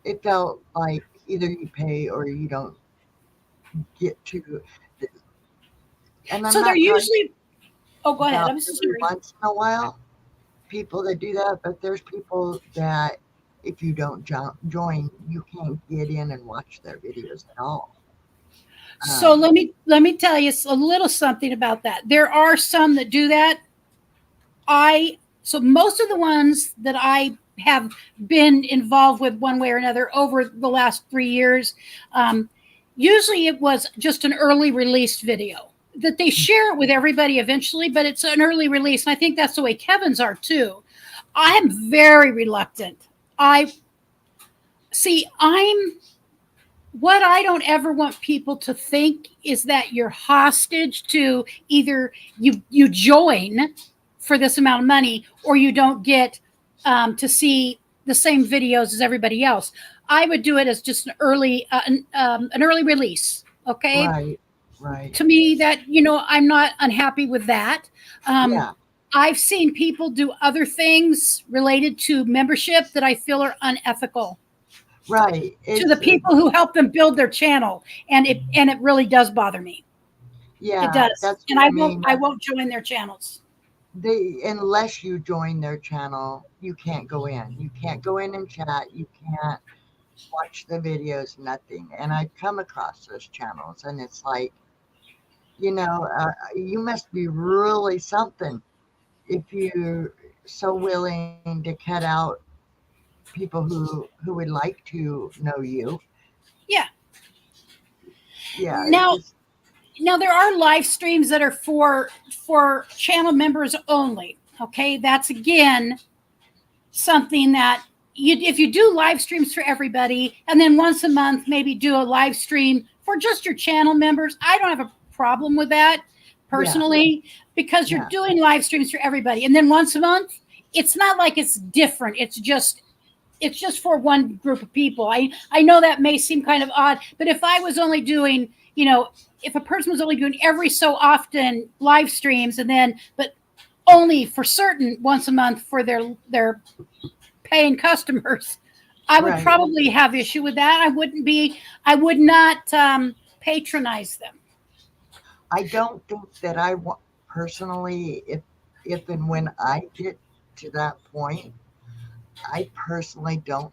it felt like either you pay or you don't get to. And I'm So they're not talking usually. Oh, go ahead. about I'm so every sorry. once in a while people that do that, but there's people that if you don't join, you can't get in and watch their videos at all. So Um, let me tell you a little something about that. There are some that do that. I so most of the ones that I have been involved with one way or another over the last 3 years, um, usually it was just an early released video that they share it with everybody eventually, but it's an early release, and I think that's the way Kevin's are too. I am very reluctant. I see. I'm what I don't ever want people to think is that you're hostage to either you join for this amount of money or you don't get to see the same videos as everybody else. I would do it as just an early release. Okay, right, right, to me that I'm not unhappy with that. Um, yeah, I've seen people do other things related to membership that I feel are unethical right. to the It's people who help them build their channel, and it really does bother me. It yeah, does, that's and what I mean. I won't join their channels. They unless you join their channel, you can't go in. You can't go in and chat. You can't watch the videos. Nothing. And I've come across those channels, and it's like, you must be really something if you're so willing to cut out people who would like to know you. Yeah. Yeah, it Now, just there are live streams that are for channel members only. Okay, that's again something that if you do live streams for everybody, and then once a month maybe do a live stream for just your channel members, I don't have a problem with that yeah, personally, because you're yeah, doing live streams for everybody, and then once a month, it's not like it's different. It's just for one group of people. I know that may seem kind of odd, but if I was only doing, if a person was only doing every so often live streams, and then but only for certain once a month for their paying customers, I would right. probably have issue with that. I would not patronize them. I don't think that I want personally, if and when I get to that point, I personally don't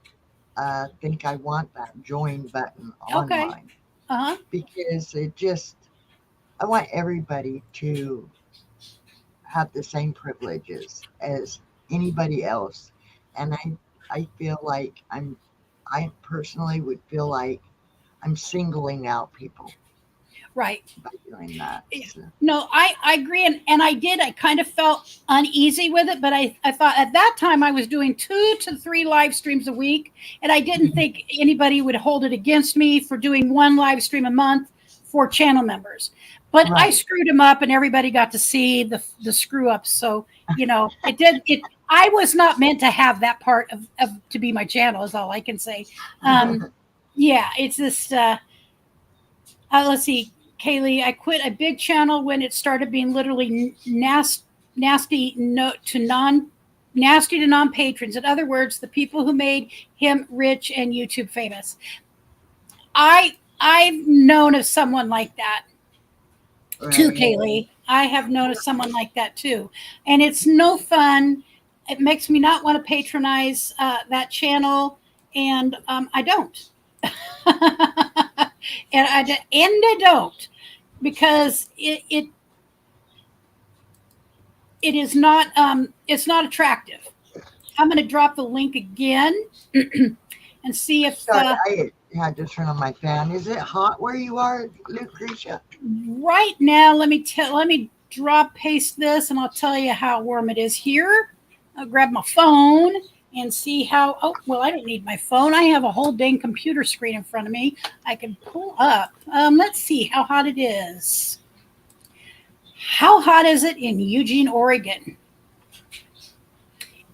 think I want that join button on Okay. mine Uh-huh. because I want everybody to have the same privileges as anybody else. And I feel like I personally would feel like I'm singling out people Right. by doing that. So, No, I agree. And I kind of felt uneasy with it, but I thought at that time I was doing 2 to 3 live streams a week. And I didn't think anybody would hold it against me for doing one live stream a month for channel members. But I right. screwed them up and everybody got to see the screw ups. So, I was not meant to have that part of to be my channel is all I can say. Yeah, it's just, let's see, Kaylee, I quit a big channel when it started being literally nasty nasty to non patrons. In other words, the people who made him rich and YouTube famous. I've known of someone like that too, Right. Kaylee. I have known of someone like that too, and it's no fun. It makes me not want to patronize that channel, and I don't. And I don't, because it is not it's not attractive. I'm going to drop the link again and see if Sorry, I had to turn on my fan. Is it hot where you are, Lucretia? right now, let me drop paste this and I'll tell you how warm it is here. I'll grab my phone and see how. Oh, well, I don't need my phone. I have a whole dang computer screen in front of me. I can pull up. Let's see how hot it is. How hot is it in Eugene, Oregon?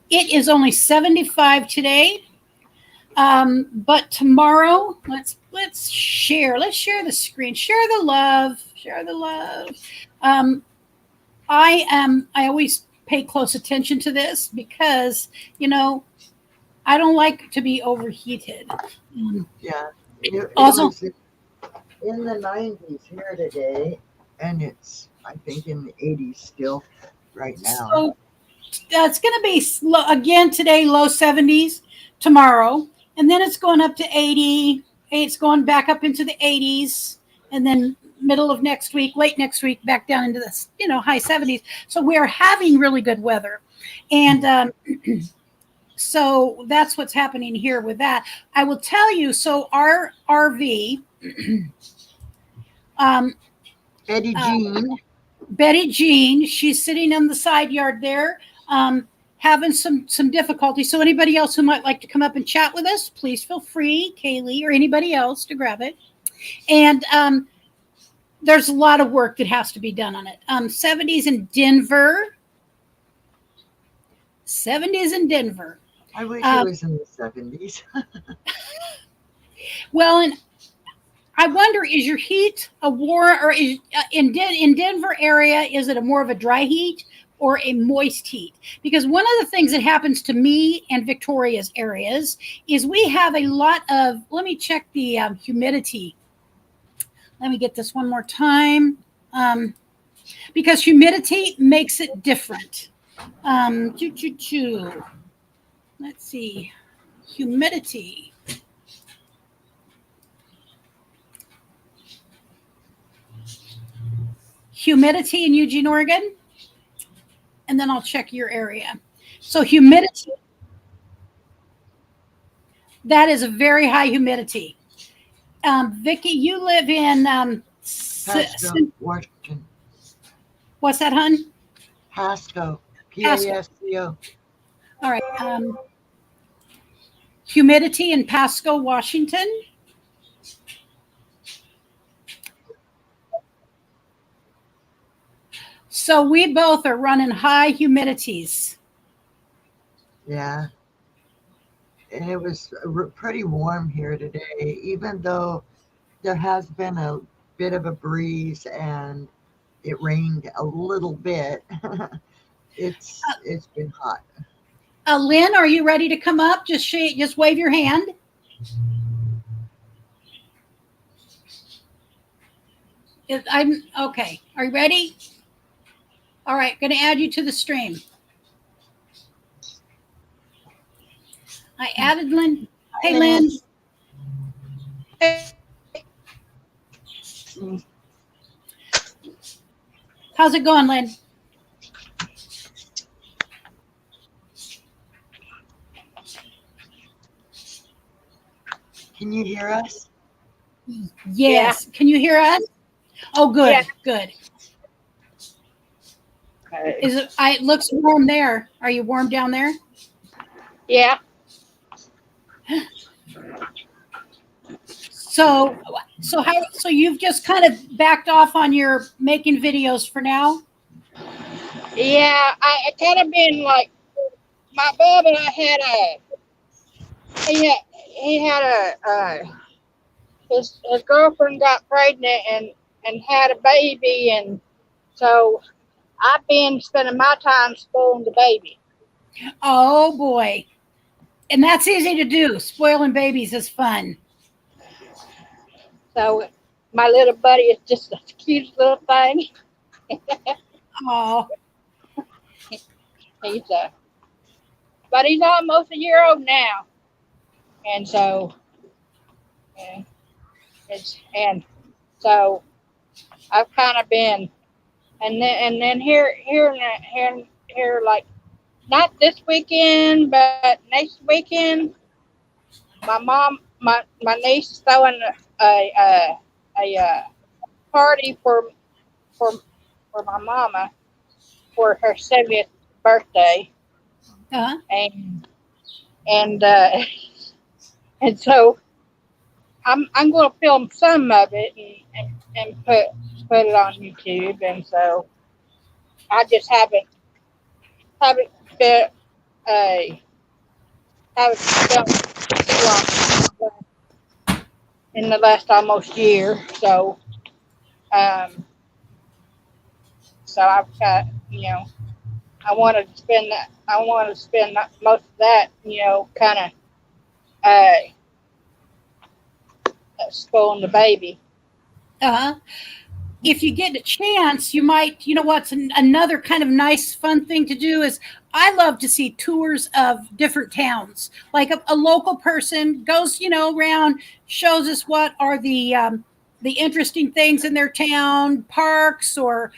It is only 75 today. But tomorrow, let's share. Let's share the screen. Share the love. Share the love. I always pay close attention to this because, I don't like to be overheated. Yeah. It Also, was in the 90s here today, and it's, I think, in the 80s still right now. so it's going to be slow again today, low 70s tomorrow, and then it's going up to 80. It's going back up into the 80s, and then middle of next week, late next week, back down into the high 70s. So we're having really good weather, and so that's what's happening here with that. I will tell you. So our RV. Betty Jean. Betty Jean, she's sitting in the side yard there, having some difficulty. So anybody else who might like to come up and chat with us, please feel free, Kaylee or anybody else, to grab it. And there's a lot of work that has to be done on it. 70s in Denver. 70s in Denver. I wish it was in the 70s. Well, and I wonder, is your heat a war, or is in Denver area, is it a more of a dry heat or a moist heat? Because one of the things that happens to me and Victoria's areas is we have a lot of, let me check the humidity. Let me get this one more time. Because humidity makes it different. Let's see, humidity. Humidity in Eugene, Oregon, and then I'll check your area. So humidity, that is a very high humidity. Vicki, you live in Pasco, Washington. What's that, hun? Pasco, Pasco. All right. Humidity in Pasco, Washington. So we both are running high humidities. Yeah. And it was pretty warm here today, even though there has been a bit of a breeze and it rained a little bit. It's been hot. Lynn, are you ready to come up? Just wave your hand. I'm okay. Are you ready? All right, going to add you to the stream. I added Lynn. Hey, Lynn. Hey. How's it going, Lynn? Can you hear us? Yes. Yeah. Can you hear us? Oh, good. Yeah. Good. Okay. It looks warm there. Are you warm down there? Yeah. So you've just kind of backed off on your making videos for now? Yeah, I kind of been like, my bub and I had his girlfriend got pregnant and had a baby, and so I've been spending my time spoiling the baby. Oh boy. And that's easy to do. Spoiling babies is fun. So my little buddy is just a cute little thing. Oh. But he's almost a year old now. And so so I've kind of been, and then here like, not this weekend, but next weekend, my niece is throwing a party for my mama for her 70th birthday. Uh-huh. And so I'm going to film some of it and put it on YouTube, and so I just haven't filmed in the last almost year. So so I've got, I want to spend that. I want to spend most of that, kind of spoiling the baby. If you get a chance, you might, what's another kind of nice, fun thing to do is I love to see tours of different towns. Like a local person goes, around, shows us what are the interesting things in their town, parks, or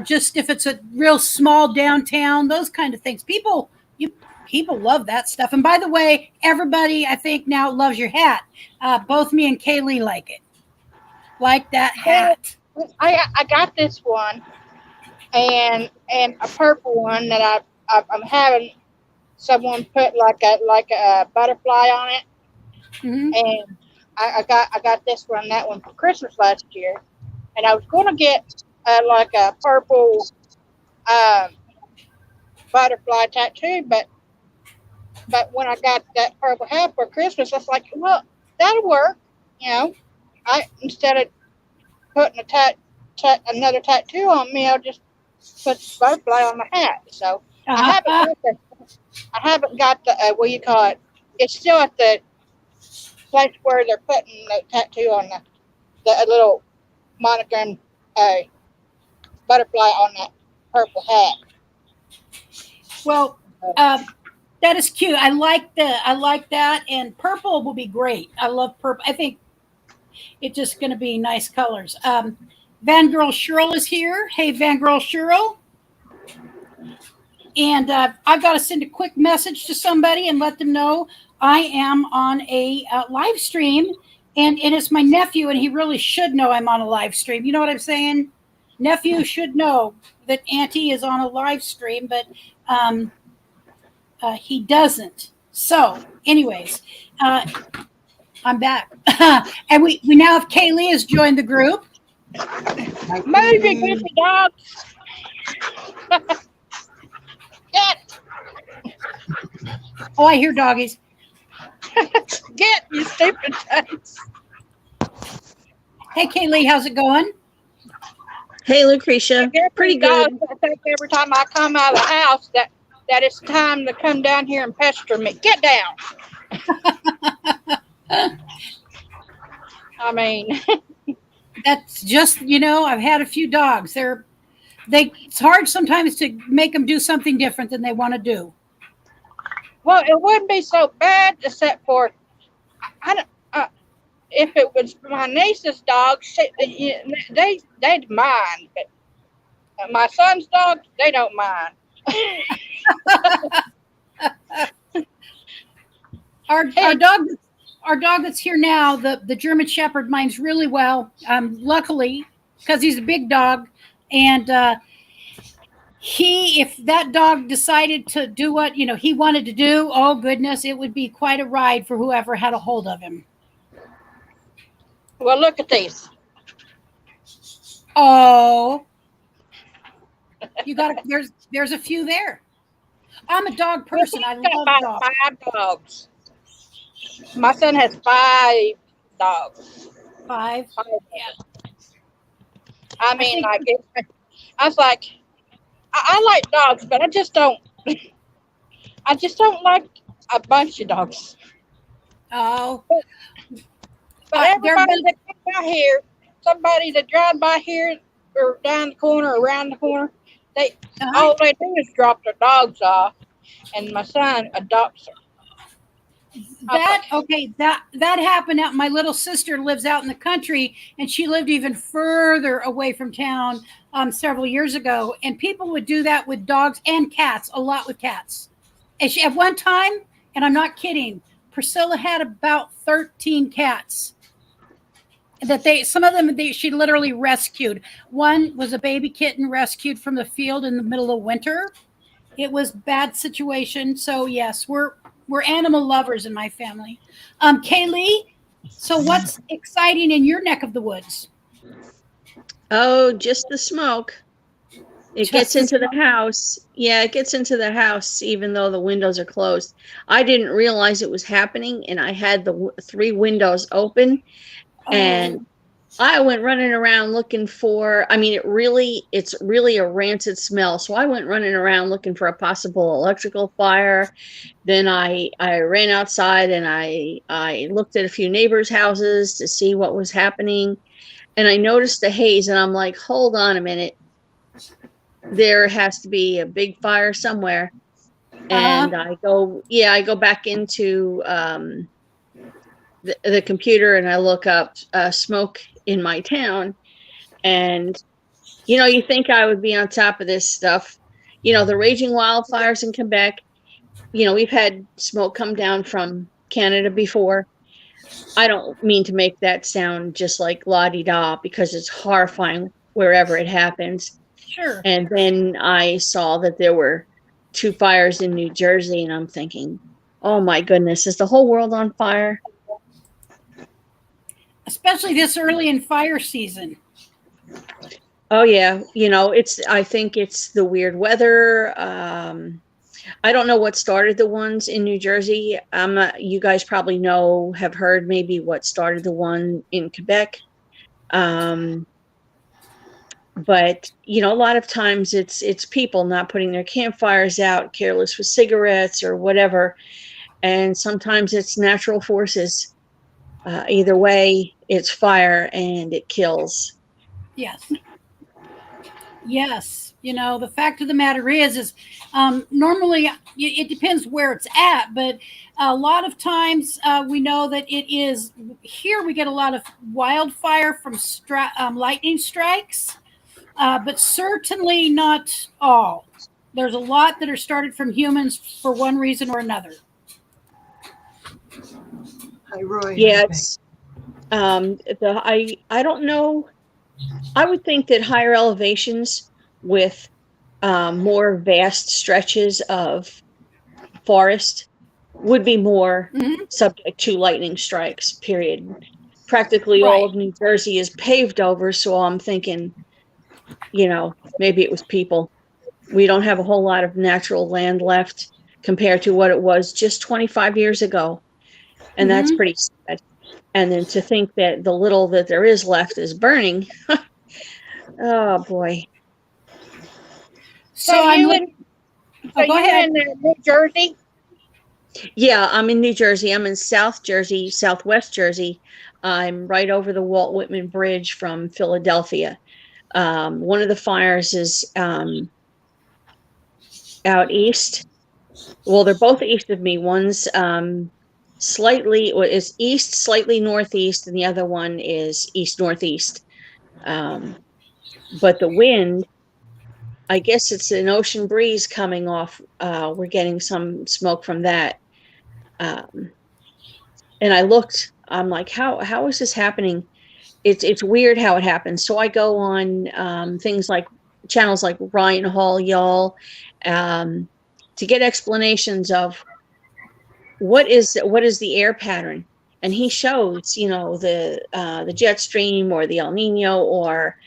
just if it's a real small downtown, those kind of things. People love that stuff. And by the way, everybody I think now loves your hat. Both me and Kaylee like it. Like that hat. I got this one, and a purple one that I'm having someone put like a butterfly on it, and I got this one, that one for Christmas last year, and I was going to get like a purple butterfly tattoo, but when I got that purple hat for Christmas, I was like, well, that'll work, I instead of putting another tattoo on me, I'll just put the butterfly on my hat. So I haven't got the what you call it. It's still at the place where they're putting the tattoo on the little monogram butterfly on that purple hat. Well, that is cute. I like that, and purple will be great. I love purple. I think it's just going to be nice colors. Van Girl Cheryl is here. Hey, Van Girl Cheryl. And I've got to send a quick message to somebody and let them know I am on a live stream. And it's my nephew, and he really should know I'm on a live stream. You know what I'm saying? Nephew should know that Auntie is on a live stream, but he doesn't. So, anyways, I'm back. And we now have Kaylee has joined the group. Movie, goofy dog. Get. Oh, I hear doggies. Get, you stupid things. Hey, Kaylee, how's it going? Hey, Lucretia. Pretty good. I think every time I come out of the house that it's time to come down here and pester me. Get down. I mean, that's just, I've had a few dogs. It's hard sometimes to make them do something different than they want to do. Well, it wouldn't be so bad, except for if it was my niece's dogs, they'd mind, but my son's dogs, they don't mind. Our dog that's here now, the German Shepherd, minds really well. Luckily, because he's a big dog, and if that dog decided to do what he wanted to do, oh goodness, it would be quite a ride for whoever had a hold of him. Well, look at these. Oh, you got there's a few there. I'm a dog person. I love dogs. 5 dogs. My son has 5 dogs. 5? Yeah. I mean, I was like, I like dogs, but I just don't like a bunch of dogs. Oh. But everybody that comes by here, somebody that drives by here or down the corner or around the corner, all they do is drop their dogs off, and my son adopts her. That happened out. My little sister lives out in the country, and she lived even further away from town several years ago. And people would do that with dogs and cats, a lot with cats. And at one time, and I'm not kidding, Priscilla had about 13 cats. That some of them she literally rescued. One was a baby kitten rescued from the field in the middle of winter. It was a bad situation. So yes, we're animal lovers in my family. Kaylee, so what's exciting in your neck of the woods? Oh, just the smoke. It gets into the house. Yeah, it gets into the house even though the windows are closed. I didn't realize it was happening, and I had the 3 windows open, and I went running around looking for, I mean, it's really a rancid smell. So I went running around looking for a possible electrical fire. Then I ran outside and I looked at a few neighbors' houses to see what was happening. And I noticed the haze and I'm like, hold on a minute. There has to be a big fire somewhere. And I go back into the computer and I look up smoke in my town. And, you think I would be on top of this stuff. The raging wildfires in Quebec, we've had smoke come down from Canada before. I don't mean to make that sound just like la-di-da because it's horrifying wherever it happens. Sure. And then I saw that there were 2 fires in New Jersey, and I'm thinking, oh my goodness, is the whole world on fire? Especially this early in fire season. Oh yeah, I think it's the weird weather. I don't know what started the ones in New Jersey. You guys probably have heard maybe what started the one in Quebec. But a lot of times it's people not putting their campfires out, careless with cigarettes or whatever, and sometimes it's natural forces. Either way, it's fire and it kills. Yes. The fact of the matter is normally it depends where it's at, but a lot of times we know that it is here. We get a lot of wildfire from lightning strikes. But certainly not all. There's a lot that are started from humans for one reason or another. Hi, Roy. Yes. I don't know. I would think that higher elevations with more vast stretches of forest would be more subject to lightning strikes, period. Practically all of New Jersey is paved over, so I'm thinking, maybe it was people. We don't have a whole lot of natural land left compared to what it was just 25 years ago. And that's pretty sad. And then to think that the little that there is left is burning. Oh boy. So you in New Jersey? Yeah, I'm in New Jersey. I'm in Southwest Jersey. I'm right over the Walt Whitman Bridge from Philadelphia. One of the fires is out east. Well, they're both east of me. One's is east, slightly northeast, and the other one is east northeast. But the wind, I guess it's an ocean breeze coming off. We're getting some smoke from that. And I looked. I'm like, how is this happening? It's weird how it happens. So I go on things like channels like Ryan Hall, y'all, to get explanations of what is the air pattern. And he shows, the jet stream or the El Nino or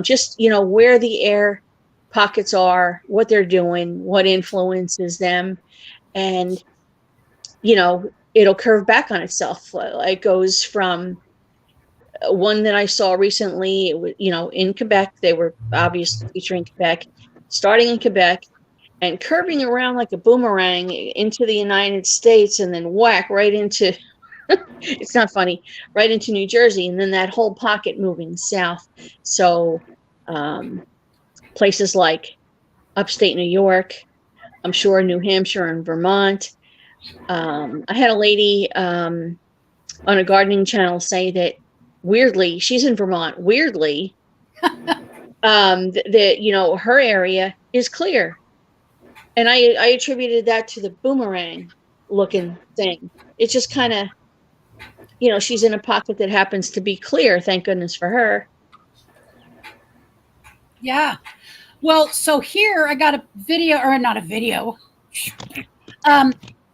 just, where the air pockets are, what they're doing, what influences them. And, it'll curve back on itself. It goes from one that I saw recently, in Quebec. They were obviously featuring Quebec, starting in Quebec and curving around like a boomerang into the United States and then whack right into, it's not funny, right into New Jersey. And then that whole pocket moving south. So places like upstate New York, I'm sure New Hampshire and Vermont. I had a lady on a gardening channel say that weirdly, she's in Vermont, weirdly, that, her area is clear. And I attributed that to the boomerang looking thing. It's just kind of, she's in a pocket that happens to be clear. Thank goodness for her. Yeah. Well, so here I got a video, or not a video.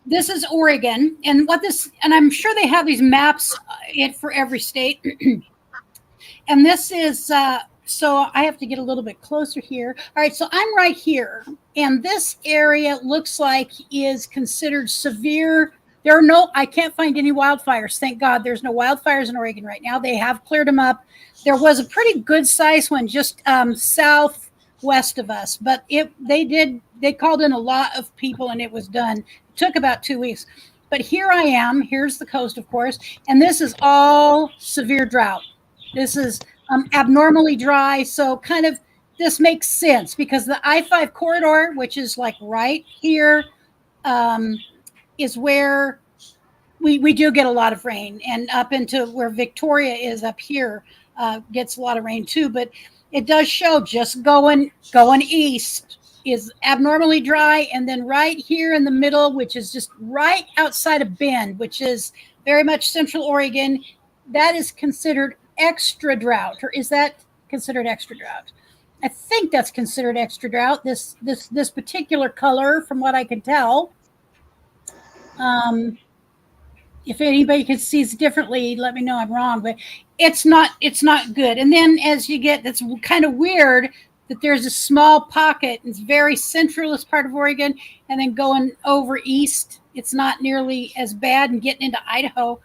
This is Oregon, and and I'm sure they have these maps for every state. And this is, so I have to get a little bit closer here. All right, so I'm right here, and this area looks like is considered severe I can't find any wildfires. Thank God there's no wildfires in Oregon right now. They have cleared them up. There was a pretty good sized one just southwest of us, but they called in a lot of people and it was done. It took about 2 weeks. But here I am. Here's the coast, of course. And this is all severe drought. This is abnormally dry. So kind of this makes sense because the I-5 corridor, which is like right here, is where we do get a lot of rain, and up into where Victoria is up here gets a lot of rain too. But it does show just going east is abnormally dry, and then right here in the middle, which is just right outside of Bend, which is very much Central Oregon, that is considered extra drought. Or is that considered extra drought? I think that's considered extra drought. This particular color, from what I can tell. If anybody can see it differently, let me know I'm wrong, but it's not good. And then as you get, that's kind of weird that there's a small pocket. It's very centralist part of Oregon, and then going over east, it's not nearly as bad, and getting into Idaho.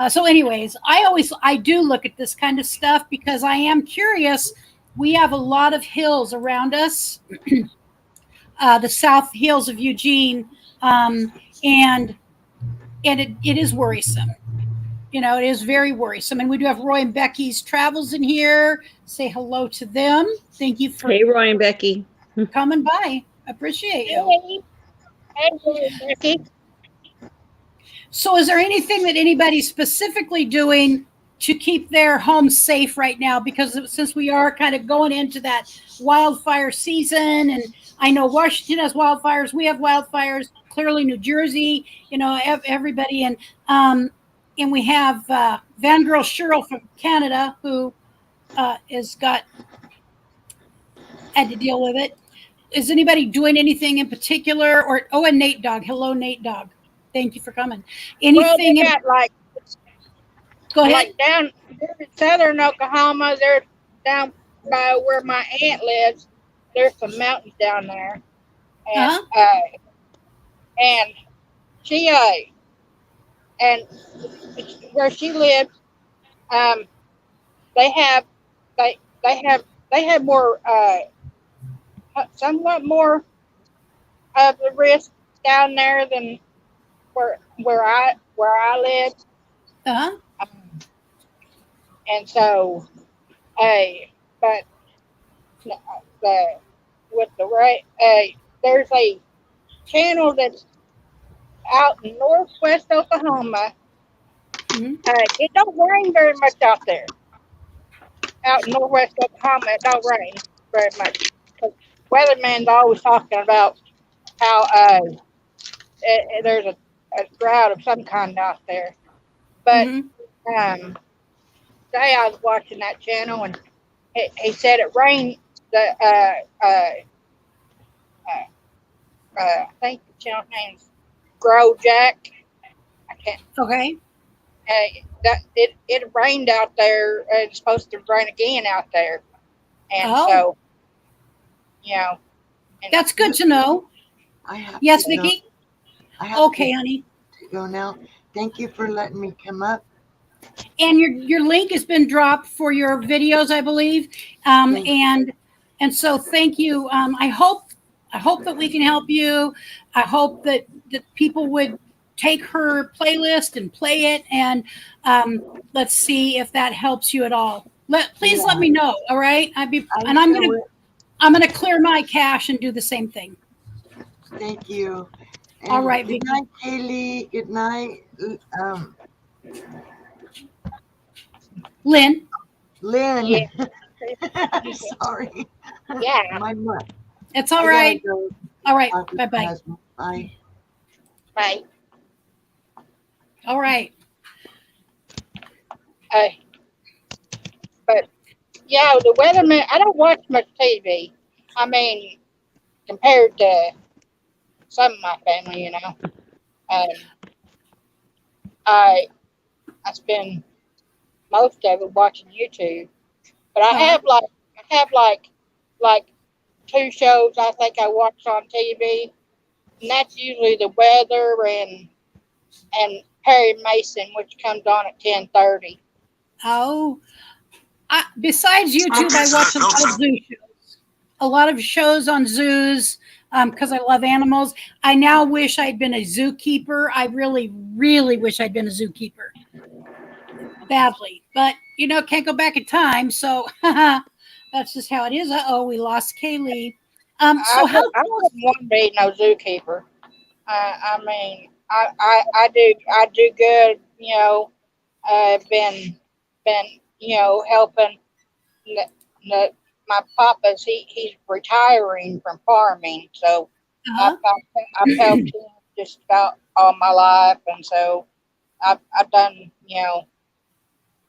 So anyways, I do look at this kind of stuff because I am curious. We have a lot of hills around us, the south hills of Eugene, and it is worrisome. You know, it is very worrisome. And we do have Roy and Becky's Travels in here. Say hello to them. Thank you for Hey, Roy and Becky. coming by. Appreciate you. Hey, Becky. So is there anything that anybody's specifically doing to keep their homes safe right now? Because since we are kind of going into that wildfire season, and I know Washington has wildfires, we have wildfires, clearly New Jersey, you know, everybody. And we have Van Girl Cheryl from Canada who had to deal with it. Is anybody doing anything in particular? And Nate Dog. Hello, Nate Dog. Thank you for coming. Anything? Well, got go ahead. Like down in southern Oklahoma, they're down by where my aunt lives. There's some mountains down there, and and she and where she lives, they have more somewhat more of the risk down there than where I live. And so, but with the right, there's a channel that's out in northwest Oklahoma. Mm-hmm. It don't rain very much out there. Out in northwest Oklahoma, it don't rain very much. Weatherman's always talking about how there's a drought of some kind out there. But today I was watching that channel, and he said it rained. I think the channel name's Grow Jack. I can't. Okay. That it rained out there. It's supposed to rain again out there, and so you know. That's good to know. Yes, Vicki. Okay, honey. To go now. Thank you for letting me come up. And your link has been dropped for your videos, I believe. And so thank you. I hope that we can help you. I hope that people would take her playlist and play it, and let's see if that helps you at all. Please let me know. All right. I'm gonna clear my cache and do the same thing. Thank you. And all right. Good night, Kaylee. Good night. Lynn. Yeah. Sorry. Yeah. My mutt. It's all right. Go. All right. Bye-bye. Bye. Bye. All right. But yeah, the weatherman. I don't watch much TV. I mean, compared to some of my family, you know, I spend most of it watching YouTube. But I have like 2 shows I think I watch on TV, and that's usually the weather and and Perry Mason, which comes on at 10:30. Oh, besides YouTube, I watch a lot of zoo shows. A lot of shows on zoos because I love animals. I now wish I'd been a zookeeper. I really, really wish I'd been a zookeeper badly, but can't go back in time. So that's just how it is. We lost Kaylee. So how? I wouldn't want to be no zookeeper. I mean, I do good. Been helping. My papa's he's retiring from farming, so I've helped him just about all my life, and so I've done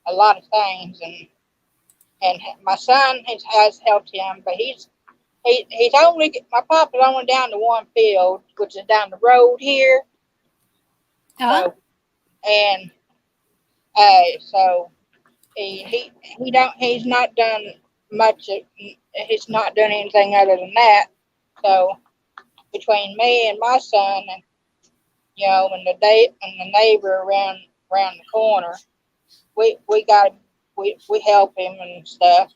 a lot of things, and my son has helped him, but he's only my papa's only down to one field, which is down the road here. So and so he's not done much. He's not done anything other than that. So between me and my son, and and the neighbor around the corner, we help him and stuff.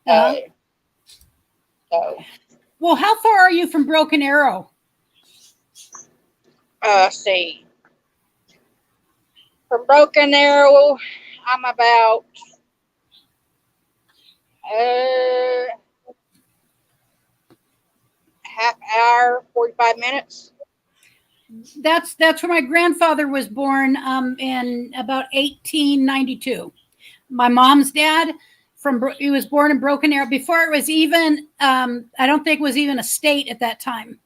So. Well, how far are you from Broken Arrow? See. From Broken Arrow, I'm about half hour, 45 minutes. That's where my grandfather was born in about 1892. My mom's dad he was born in Broken Arrow before it was even I don't think it was even a state at that time.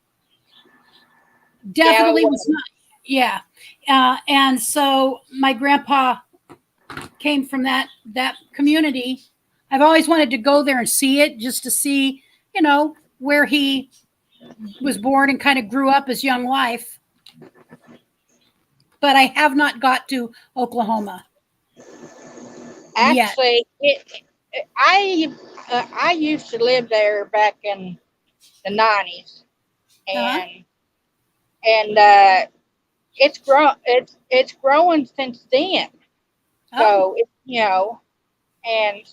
Definitely was not. Yeah. And so my grandpa came from that community. I've always wanted to go there and see it, just to see, where he was born and kind of grew up his young life. But I have not got to Oklahoma. Actually, I used to live there back in the 90s, and it's growing since then. So and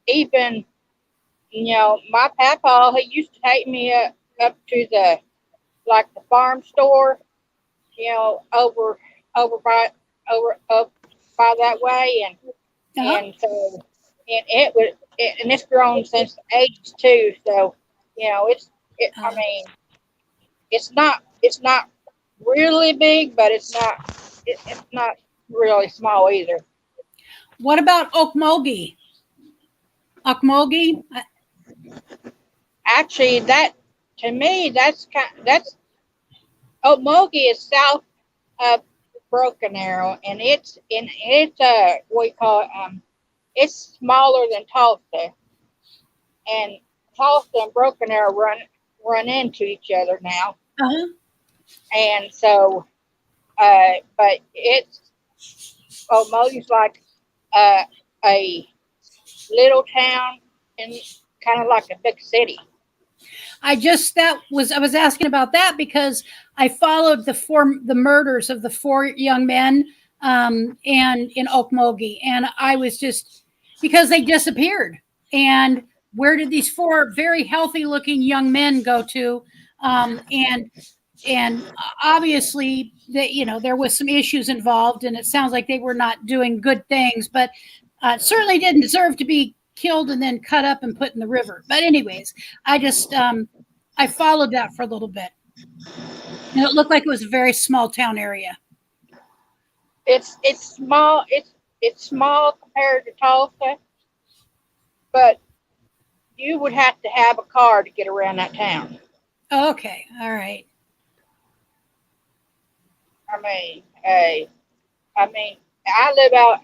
even my papa, he used to take me up to the farm store, over up by that way, and so and it's grown since the 80s too. So I mean, it's not really big, but it's not really small either. What about Okmulgee? Okmulgee? Actually, to me, that's Okmulgee is south of Broken Arrow, and it's what we call it, it's smaller than Tulsa, and Tulsa and Broken Arrow run into each other now. And so, but Okmulgee's like a little town and kind of like a big city. I was asking about that because I followed the murders of the 4 young men and in Okmulgee, and I was just, because they disappeared, and where did these 4 very healthy looking young men go to? And obviously there was some issues involved, and it sounds like they were not doing good things, but certainly didn't deserve to be killed and then cut up and put in the river. But anyways, I just I followed that for a little bit, and it looked like it was a very small town area. It's small. It's small compared to Tulsa, but you would have to have a car to get around that town. Okay, all right. I live out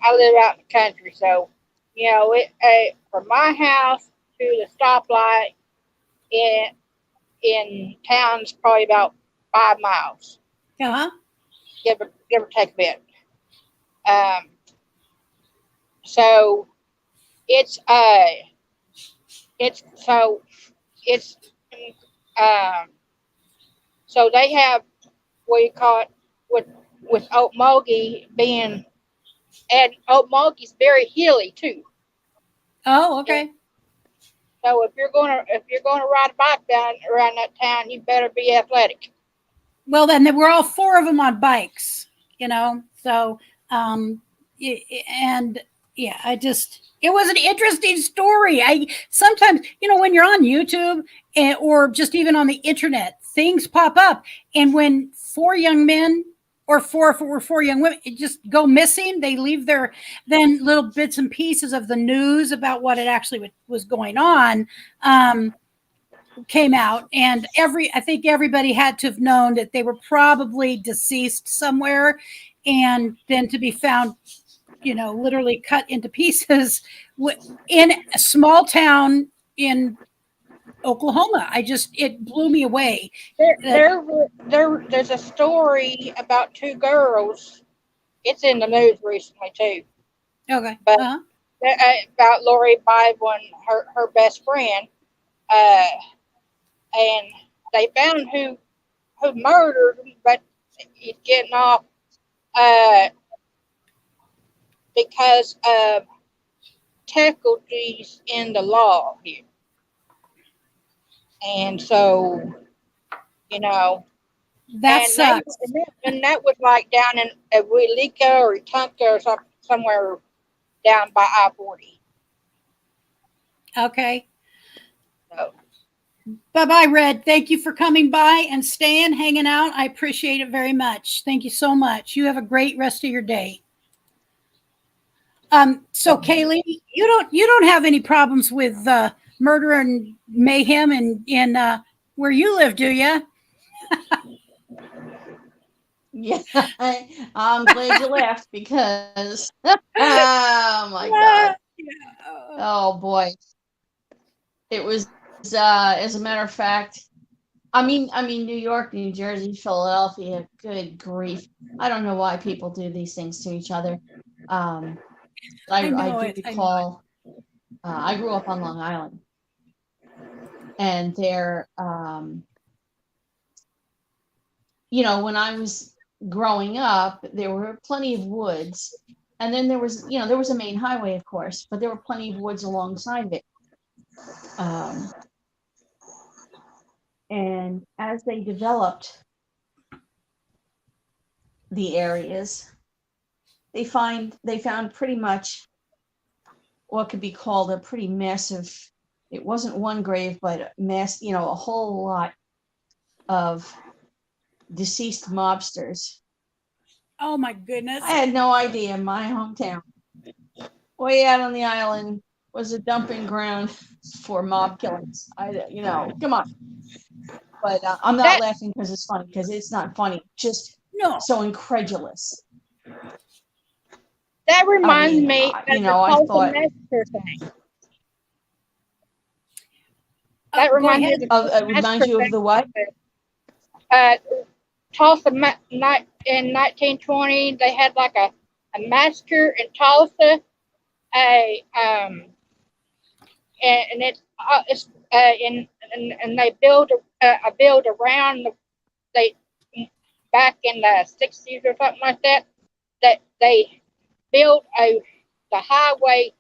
in the country, so from my house to the stoplight in town's probably about 5 miles. Give or take a bit. So so they have what with Okmulgee being, and Okmulgee's very hilly too. Oh, okay. So if you're gonna ride a bike down around that town, you better be athletic. Well, then we're all four of them on bikes, so and yeah, it was an interesting story. I sometimes, when you're on YouTube or just even on the internet, things pop up, and when four young men or four young women just go missing, they leave their then little bits and pieces of the news about what it actually was going on. Came out, and I think everybody had to have known that they were probably deceased somewhere, and then to be found, literally cut into pieces in a small town in Oklahoma. It blew me away. There's a story about two girls. It's in the news recently too. Okay. But about Lori Bible and her best friend. And they found who murdered him, but he's getting off because of difficulties in the law here. And so, that sucks. And that was like down in Willika or Wetumpka or somewhere down by I-40. Okay. So. Bye-bye, Red. Thank you for coming by and staying, hanging out. I appreciate it very much. Thank you so much. You have a great rest of your day. So Kaylee, you don't have any problems with murder and mayhem in where you live, do you? Yeah, I'm glad you laughed because oh my God. Oh boy. It was as a matter of fact, I mean New York, New Jersey, Philadelphia, good grief. I don't know why people do these things to each other. I do recall I grew up on Long Island, and there when I was growing up, there were plenty of woods, and then there was a main highway, of course, but there were plenty of woods alongside of it. And as they developed the areas, they found pretty much what could be called a pretty massive, it wasn't one grave, but a whole lot of deceased mobsters. Oh my goodness. I had no idea my hometown, way out on the island, was a dumping ground for mob killings. Come on. But I'm not laughing because it's funny, because it's not funny. Just so incredulous. That reminds me of the I thought massacre thing. That reminds me reminds you of the what? Tulsa in 1920, they had like a massacre in Tulsa. And they build around back in the 60s or something like that. That they built the highway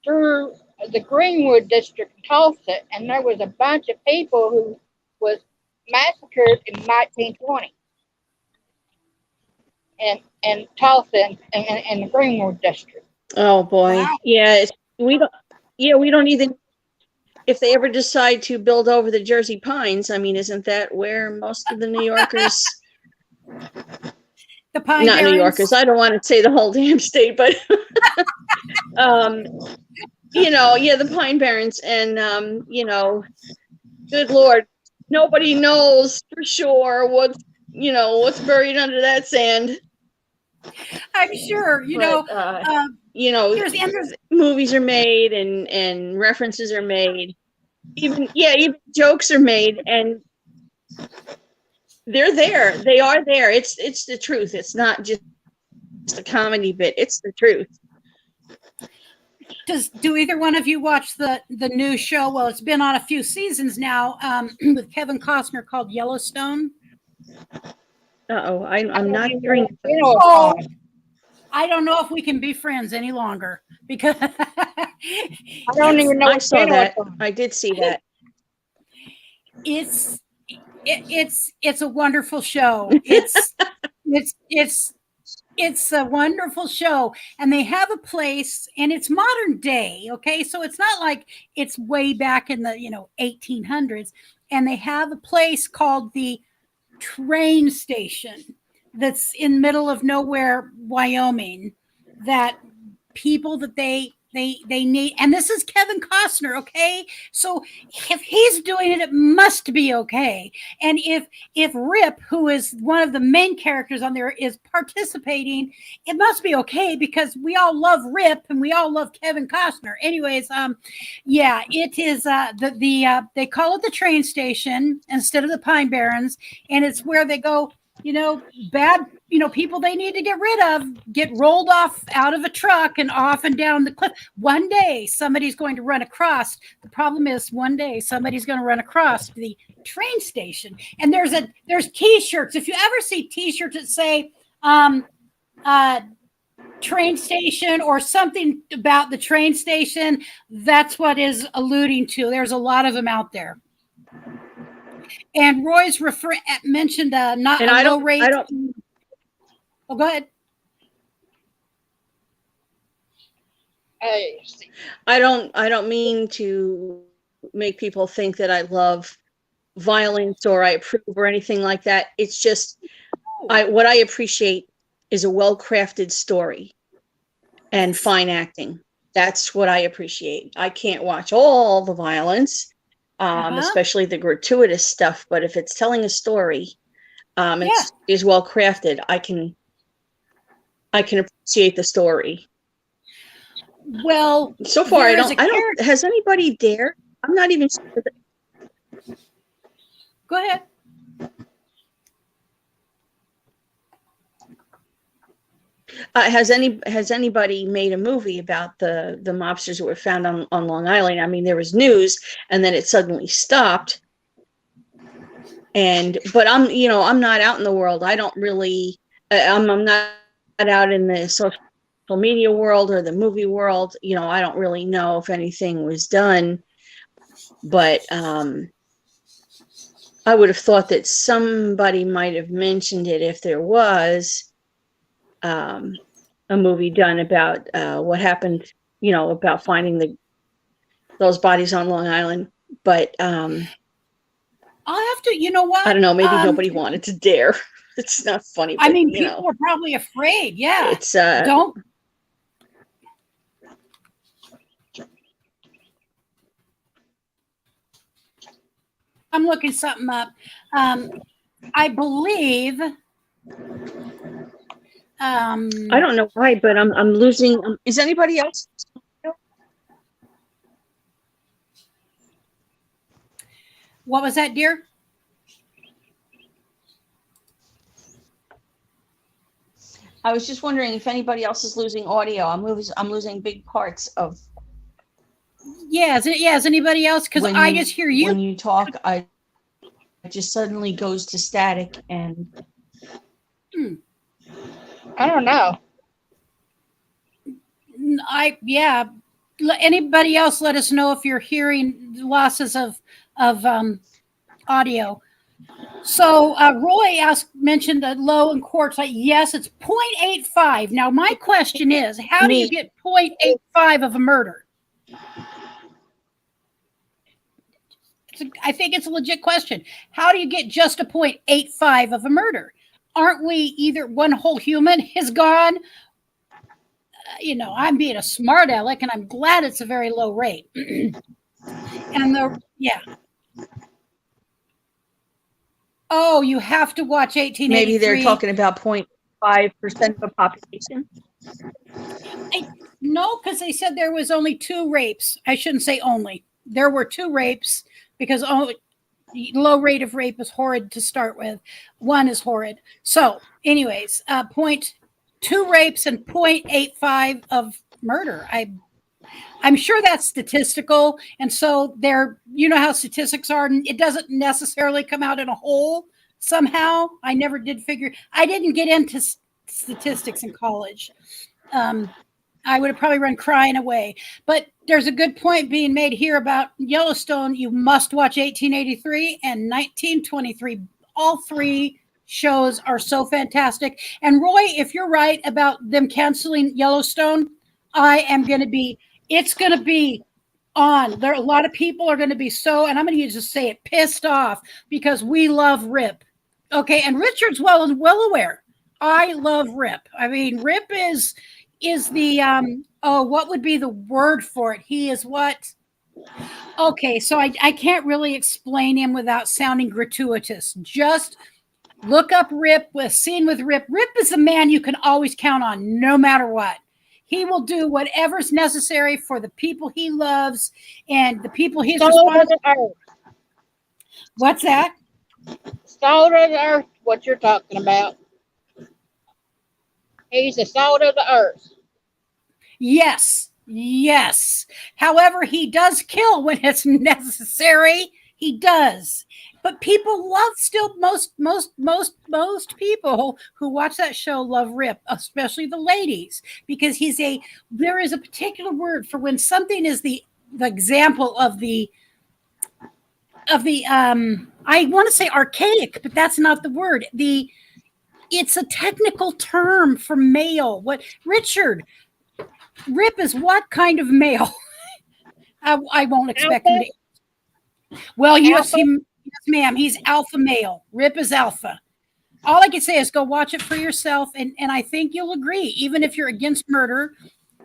through the Greenwood district in Tulsa, and there was a bunch of people who was massacred in 1920 in Tulsa and the Greenwood district. Oh boy. Wow. Yeah, we don't even, if they ever decide to build over the Jersey Pines, isn't that where most of the New Yorkers the Pine not Barrens. New Yorkers, I don't want to say the whole damn state, but the Pine Barrens, and good Lord, nobody knows for sure what's buried under that sand. I'm sure, movies are made and references are made, even jokes are made, and they're there. They are there. It's the truth. It's not just a comedy bit. It's the truth. Do either one of you watch the new show? Well, it's been on a few seasons now, with Kevin Costner, called Yellowstone. Uh-oh, I'm not hearing. Oh, I don't know if we can be friends any longer because I don't even know I what saw channel that. it's on. I did see that. it's a wonderful show. It's a wonderful show, and they have a place, and it's modern day. Okay, so it's not like it's way back in the 1800s, and they have a place called the train station that's in middle of nowhere, Wyoming, that people that they need, and this is Kevin Costner. Okay, so if he's doing it, it must be okay. And if Rip, who is one of the main characters on there, is participating, it must be okay because we all love Rip and we all love Kevin Costner. Anyways, yeah, it is they call it the train station instead of the Pine Barrens, and it's where they go, bad, people they need to get rid of get rolled off out of a truck and off and down the cliff. One day somebody's going to run across. The problem is one day somebody's going to run across the train station. And there's t-shirts. If you ever see t-shirts that say train station or something about the train station, that's what is alluding to. There's a lot of them out there. And Roy's mentioned not And a low rate. Oh, go ahead. I don't mean to make people think that I love violence or I approve or anything like that. It's just what I appreciate is a well-crafted story and fine acting. That's what I appreciate. I can't watch all the violence, especially the gratuitous stuff, but if it's telling a story is well crafted, I can appreciate the story. Well, so far I don't has anybody dared? I'm not even sure that... Go ahead. Has anybody made a movie about the mobsters that were found on Long Island? I mean, there was news and then it suddenly stopped. But I'm not out in the world. I don't really I'm not out in the social media world or the movie world. I don't really know if anything was done, but I would have thought that somebody might have mentioned it if there was a movie done about what happened, about finding those bodies on Long Island. But I'll have to, what? I don't know, maybe nobody wanted to dare. It's not funny. But, people were probably afraid. Yeah. It's don't. I'm looking something up. I believe. I don't know why, but I'm losing. Is anybody else? What was that, dear? I was just wondering if anybody else is losing audio. I'm losing big parts of. Yeah, is anybody else? Because I just hear you. When you talk, it just suddenly goes to static and. I don't know. Anybody else? Let us know if you're hearing losses of audio. So Roy mentioned the low in quartz. Yes, it's 0.85. Now my question is, how do you get 0.85 of a murder? I think it's a legit question. How do you get just a 0.85 of a murder? Aren't we either one whole human is gone? I'm being a smart aleck, and I'm glad it's a very low rate. Oh, you have to watch 1883. Maybe they're talking about 0.5% of the population. No, because they said there was only 2 rapes. I shouldn't say only. There were 2 rapes because low rate of rape is horrid to start with. 1 is horrid. So, anyways, 0.2 rapes and 0.85 of murder. I'm sure that's statistical, and so how statistics are. It doesn't necessarily come out in a whole. somehow. I never did figure. I didn't get into statistics in college. I would have probably run crying away. But there's a good point being made here about Yellowstone. You must watch 1883 and 1923. All three shows are so fantastic. And Roy, if you're right about them canceling Yellowstone, I am going to be, it's going to be on. There, a lot of people are going to be so, and I'm going to just say it, pissed off because we love Rip. Okay, and Richard's well aware. I love Rip. I mean, Rip is the what would be the word for it? He is what? Okay, so I can't really explain him without sounding gratuitous. Just look up Rip, a scene with Rip. Rip is a man you can always count on, no matter what. He will do whatever's necessary for the people he loves and the people he's responsible. What's that? Salt of the earth, what you're talking about. He's the salt of the earth. Yes, yes. However, he does kill when it's necessary. He does. But people love still most people who watch that show love Rip, especially the ladies, because there is a particular word for when something is the example of the I want to say archaic, but that's not the word. It's a technical term for male. What Richard Rip is what kind of male? I won't expect him to. Well, yes, ma'am. He's alpha male. Rip is alpha. All I can say is go watch it for yourself, and I think you'll agree. Even if you're against murder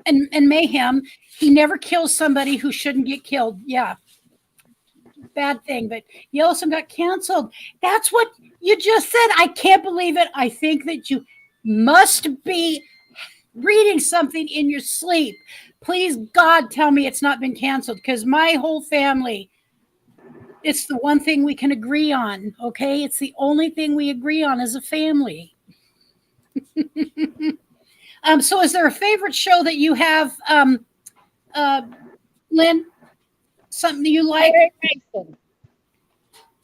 and mayhem, he never kills somebody who shouldn't get killed. Yeah. Bad thing, but Yellowstone got canceled. That's what you just said. I can't believe it. I think that you must be reading something in your sleep. Please, God, tell me it's not been canceled, because my whole family, it's the one thing we can agree on, okay? It's the only thing we agree on as a family. So is there a favorite show that you have, Lynn? Something you like? Perry Mason.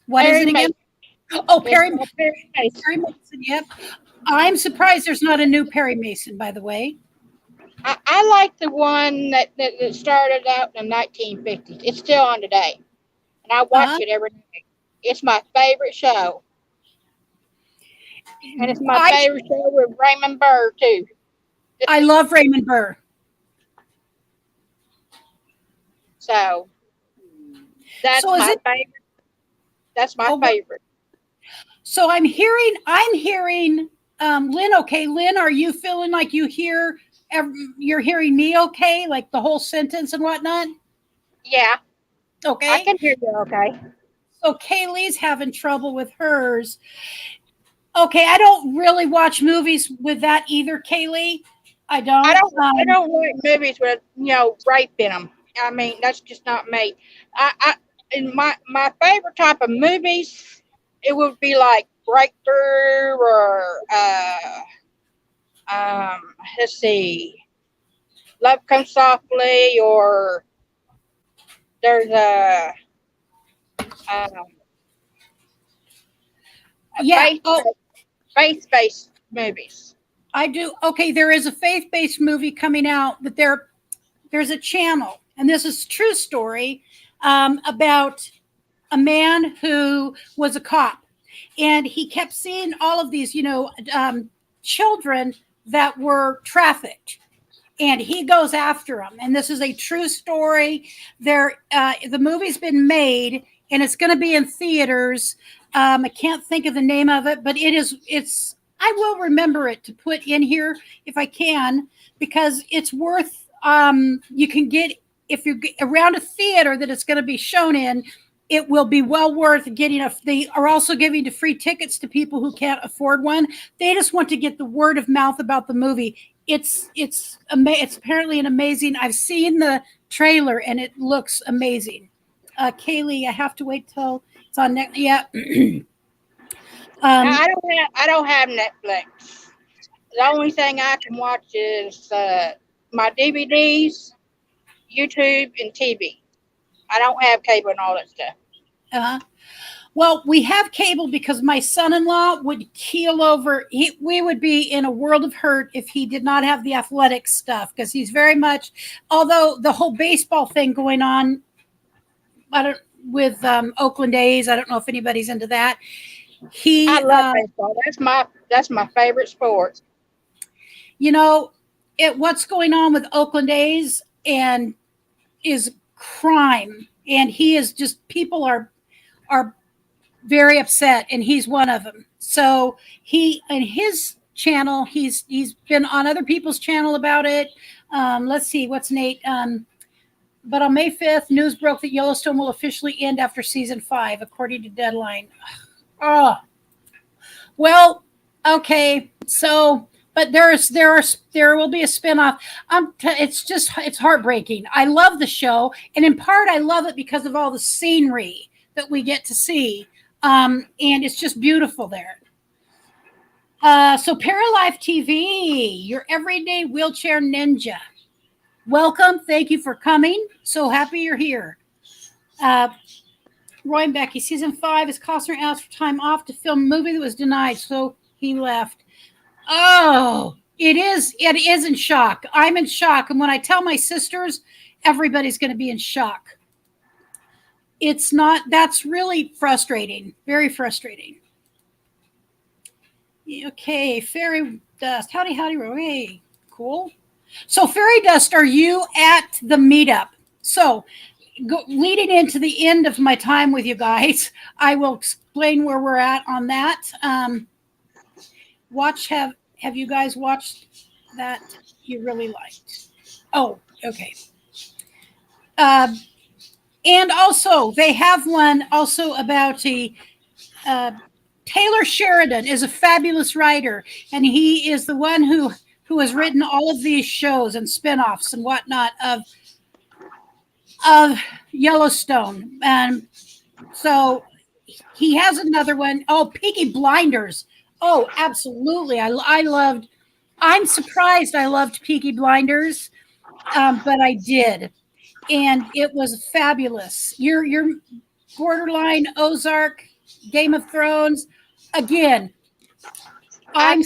What Perry is it again? Mason. Oh, Perry Mason. Perry Mason, yep. I'm surprised there's not a new Perry Mason, by the way. I like the one that started out in the 1950s. It's still on today. And I watch it every day. It's my favorite show. And it's my favorite show with Raymond Burr, too. I love Raymond Burr. So that's my favorite. That's my favorite. So I'm hearing Lynn, okay. Lynn, are you feeling like you're hearing me okay? Like the whole sentence and whatnot? Yeah. Okay. I can hear you okay. So Kaylee's having trouble with hers. Okay, I don't really watch movies with that either, Kaylee. I don't. I don't like movies with rape in them. I mean, that's just not me. In my favorite type of movies, it would be like Breakthrough or let's see, Love Comes Softly, or there's a faith-based movies. I do. Okay, there is a faith-based movie coming out, but there's a channel, and this is a true story about a man who was a cop, and he kept seeing all of these, children that were trafficked, and he goes after them. And this is a true story. The movie's been made, and it's going to be in theaters. I can't think of the name of it, but it's. I will remember it to put in here if I can, because it's worth. You can get, if you're around a theater that it's going to be shown in, it will be well worth getting. They are also giving free tickets to people who can't afford one. They just want to get the word of mouth about the movie. It's apparently an amazing. I've seen the trailer and it looks amazing. Kaylee, I have to wait till it's on next. Yeah. I don't have Netflix. The only thing I can watch is my DVDs, YouTube, and TV. I don't have cable and all that stuff. Well, we have cable because my son-in-law would keel over. We would be in a world of hurt if he did not have the athletic stuff, because he's very much, although the whole baseball thing going on, with Oakland A's, I don't know if anybody's into that. I love baseball. That's my favorite sport. You know, what's going on with Oakland A's and is crime, and he is just, people are very upset, and he's one of them. So he, and his channel, he's been on other people's channel about it. Let's see, what's Nate? But on May 5th, news broke that Yellowstone will officially end after season 5, according to Deadline. Oh, well, okay. So, but there will be a spinoff. It's heartbreaking. I love the show, and in part, I love it because of all the scenery that we get to see. And it's just beautiful there. So Paralife TV, your everyday wheelchair ninja. Welcome. Thank you for coming. So happy you're here. Roy and Becky, season 5 is Costner asked for time off to film a movie that was denied, so he left. Oh, it is in shock. I'm in shock. And when I tell my sisters, everybody's going to be in shock. That's really frustrating. Very frustrating. Okay, Fairy Dust. Howdy, Roy. Cool. So, Fairy Dust, are you at the meetup? So, leading into the end of my time with you guys, I will explain where we're at on that. Have you guys watched that you really liked? Oh, okay. And also, they have one also about Taylor Sheridan is a fabulous writer, and he is the one who has written all of these shows and spinoffs and whatnot of Yellowstone. And so he has another one. Oh, Peaky Blinders. Oh, absolutely. I'm surprised I loved Peaky Blinders, but I did. And it was fabulous. Your borderline Ozark, Game of Thrones. Again, I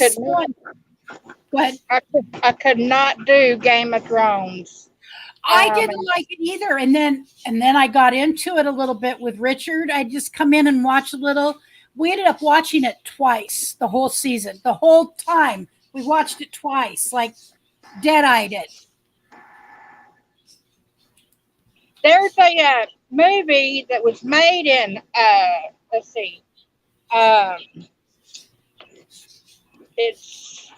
could not do Game of Thrones. I didn't like it either. And then I got into it a little bit with Richard. I just come in and watch a little. We ended up watching it twice, the whole season. The whole time we watched it twice, like dead-eyed it. There's a movie that was made in let's see, it's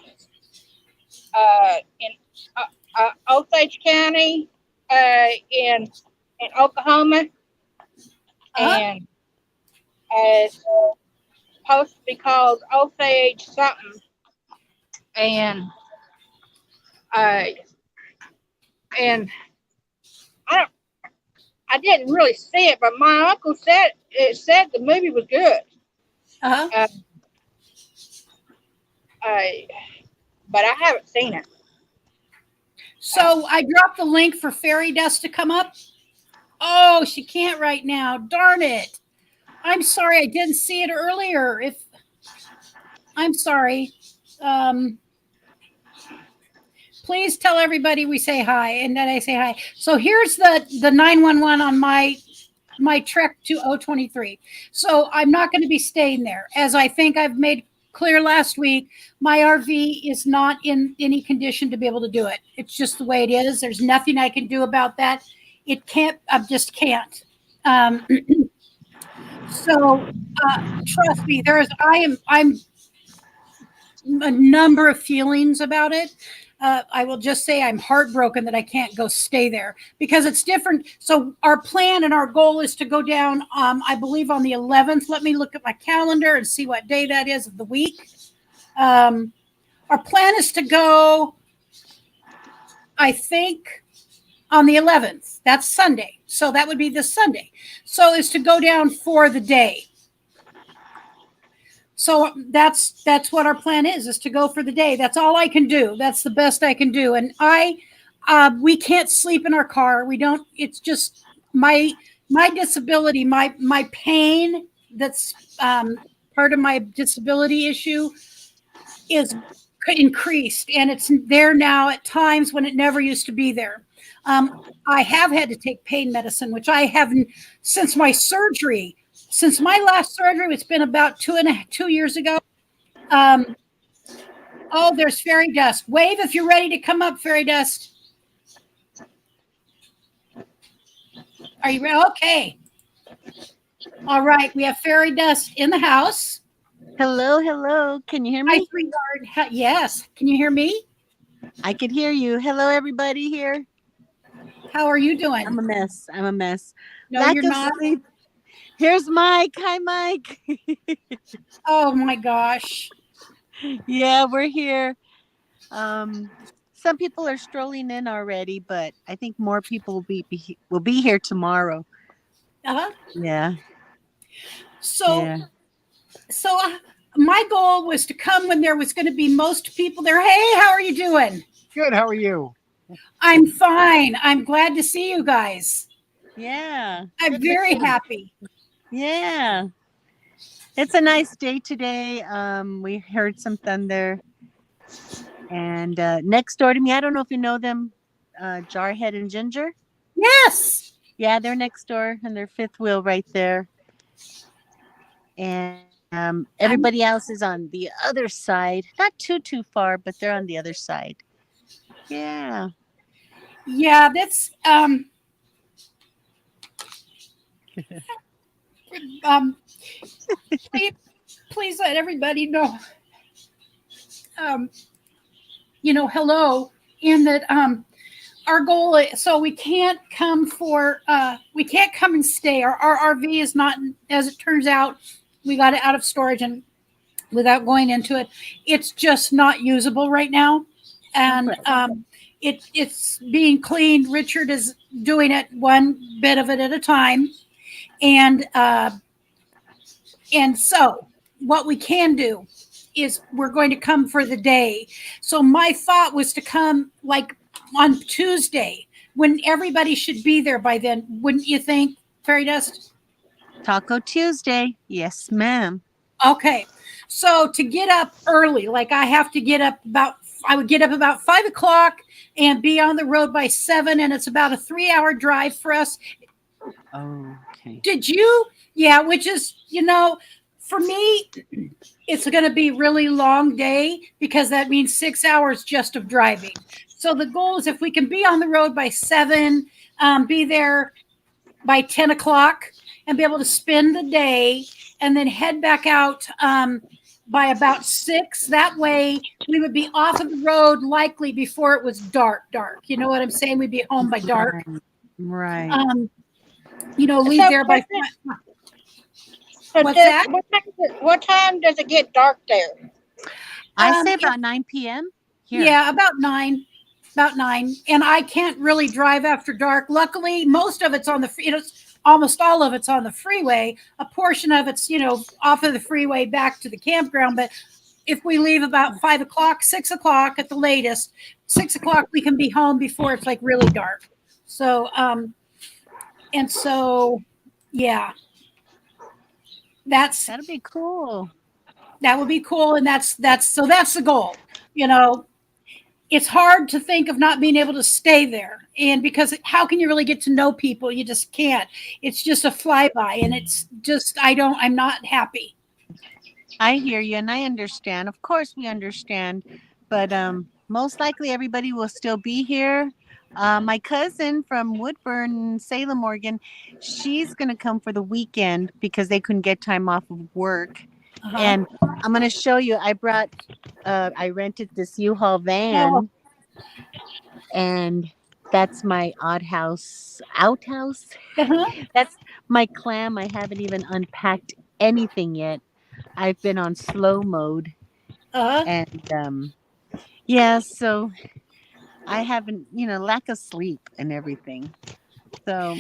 in Osage County, in Oklahoma, and it's supposed to be called Osage something, and I didn't really see it, but my uncle said the movie was good. But I haven't seen it. So I dropped the link for Fairy Dust to come up. Oh, she can't right now. Darn it. I'm sorry I didn't see it earlier. I'm sorry. Please tell everybody we say hi, and that I say hi. So here's the 911 on my trek to O23. So I'm not going to be staying there. As I think I've made clear last week, my RV is not in any condition to be able to do it. It's just the way it is. There's nothing I can do about that. It can't, I just can't. So trust me, I'm a number of feelings about it. I will just say I'm heartbroken that I can't go stay there because it's different. So our plan and our goal is to go down, I believe on the 11th. Let me look at my calendar and see what day that is of the week. Our plan is to go, I think, on the 11th. That's Sunday. So that would be this Sunday. So is to go down for the day. So that's what our plan is to go for the day. That's all I can do. That's the best I can do. And we can't sleep in our car. We don't, it's just my disability, my pain that's part of my disability issue is increased, and it's there now at times when it never used to be there. I have had to take pain medicine, which I haven't since my surgery. Since my last surgery, it's been about 2 years ago. Oh, there's Fairy Dust. Wave if you're ready to come up, Fairy Dust. Are you ready? Okay. All right. We have Fairy Dust in the house. Hello, hello. Can you hear Hi, me? sweetheart. Yes. Can you hear me? I can hear you. Hello, everybody here. How are you doing? I'm a mess. I'm a mess. No, Lack you're of not. sleep. Here's Mike. Hi, Mike. Oh my gosh. Yeah, we're here. Some people are strolling in already, but I think more people will be here tomorrow. Uh-huh. Yeah. So, Yeah. so my goal was to come when there was going to be most people there. Hey, how are you doing? Good. How are you? I'm fine. I'm glad to see you guys. Yeah. I'm Good very looking. happy. Yeah. It's a nice day today. We heard some thunder. And next door to me, I don't know if you know them, Jarhead and Ginger. Yes. Yeah, they're next door and they're fifth wheel right there. And everybody else is on the other side. Not too far, but they're on the other side. Yeah. Yeah, that's um please let everybody know hello, and that our goal is, so we can't come and stay. Our RV is not, as it turns out, we got it out of storage, and without going into it, it's just not usable right now. And it's being cleaned. Richard is doing it one bit of it at a time. And so what we can do is we're going to come for the day. So my thought was to come like on Tuesday when everybody should be there by then. Wouldn't you think, Fairy Dust? Taco Tuesday. Yes, ma'am. Okay. So to get up early, like I would get up about 5 o'clock and be on the road by 7, and it's about a 3-hour drive for us. Oh, okay. Did you? Yeah, which is, for me, it's going to be a really long day because that means 6 hours just of driving. So the goal is if we can be on the road by 7, be there by 10 o'clock and be able to spend the day and then head back out by about 6. That way we would be off of the road likely before it was dark. You know what I'm saying? We'd be home by dark. Right. Leave there by. So What's that? What time does it get dark there? I say about 9 p.m. Here. Yeah, about 9. About 9. And I can't really drive after dark. Luckily, most of it's on almost all of it's on the freeway. A portion of it's, off of the freeway back to the campground. But if we leave about 5 o'clock, 6 o'clock at the latest, 6 o'clock, we can be home before it's like really dark. So, yeah. That'll be cool. That would be cool. And that's the goal. It's hard to think of not being able to stay there. And because how can you really get to know people? You just can't. It's just a flyby. And it's just, I'm not happy. I hear you and I understand. Of course we understand. But most likely everybody will still be here. My cousin from Woodburn, Salem, Oregon, she's going to come for the weekend because they couldn't get time off of work. Uh-huh. And I'm going to show you. I rented this U-Haul van, and that's my outhouse. Uh-huh. That's my clam. I haven't even unpacked anything yet. I've been on slow mode, and so I haven't, lack of sleep and everything. So.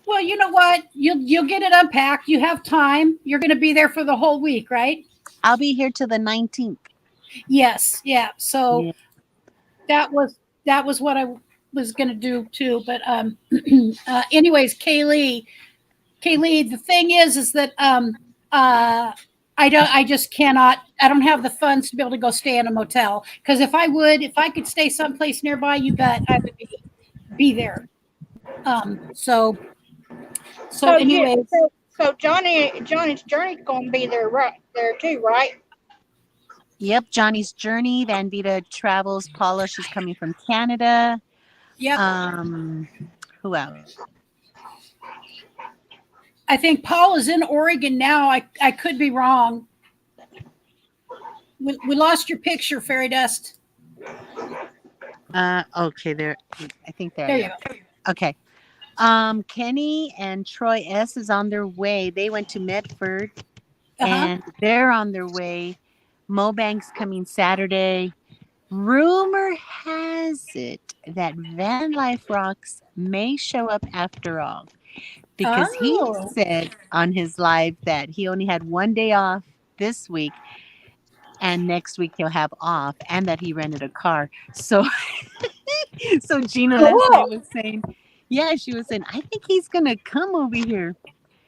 Well, you know what? You'll get it unpacked. You have time. You're going to be there for the whole week, right? I'll be here till the 19th. Yes, yeah. So that was what I was going to do too. But anyways, Kaylee Kaylee, the thing is that I just cannot. I don't have the funds to be able to go stay in a motel. Because if I could stay someplace nearby, you bet I would be there. So you anyways, so Johnny's Journey's gonna be there right there too, right? Yep, Johnny's Journey. Van Vita Travels. Paula, she's coming from Canada. yep. Who else? I think Paul is in Oregon now. I could be wrong. We lost your picture, Fairy Dust. Okay, there. I think There you go. Okay. Kenny and Troy S is on their way. They went to Medford, and they're on their way. Mobank's coming Saturday. Rumor has it that Van Life Rocks may show up after all, because he said on his live that he only had one day off this week, and next week he'll have off, and that he rented a car. So, so Gina last night was saying, yeah, she was saying, I think he's gonna come over here.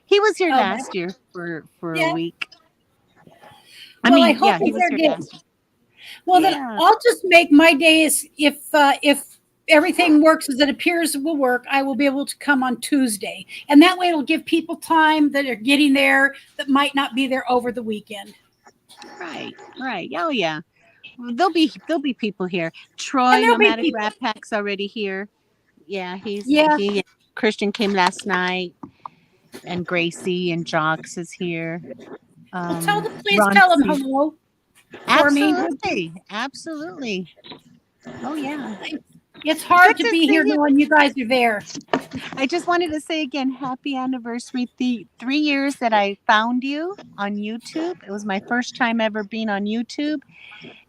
He was here last year for a week. I mean, he was here last year. Well, then I'll just make my days, if everything works as it appears it will work, I will be able to come on Tuesday. And that way it'll give people time that are getting there that might not be there over the weekend. Right. Oh yeah. There'll be people here. Troy, Nomadic Rat Pack's already here. Yeah, he Christian came last night, and Gracie and Jocks is here. Well, tell them hello. Absolutely. Oh yeah. It's hard to be here knowing you guys are there. I just wanted to say again, happy anniversary. The 3 years that I found you on YouTube. It was my first time ever being on YouTube.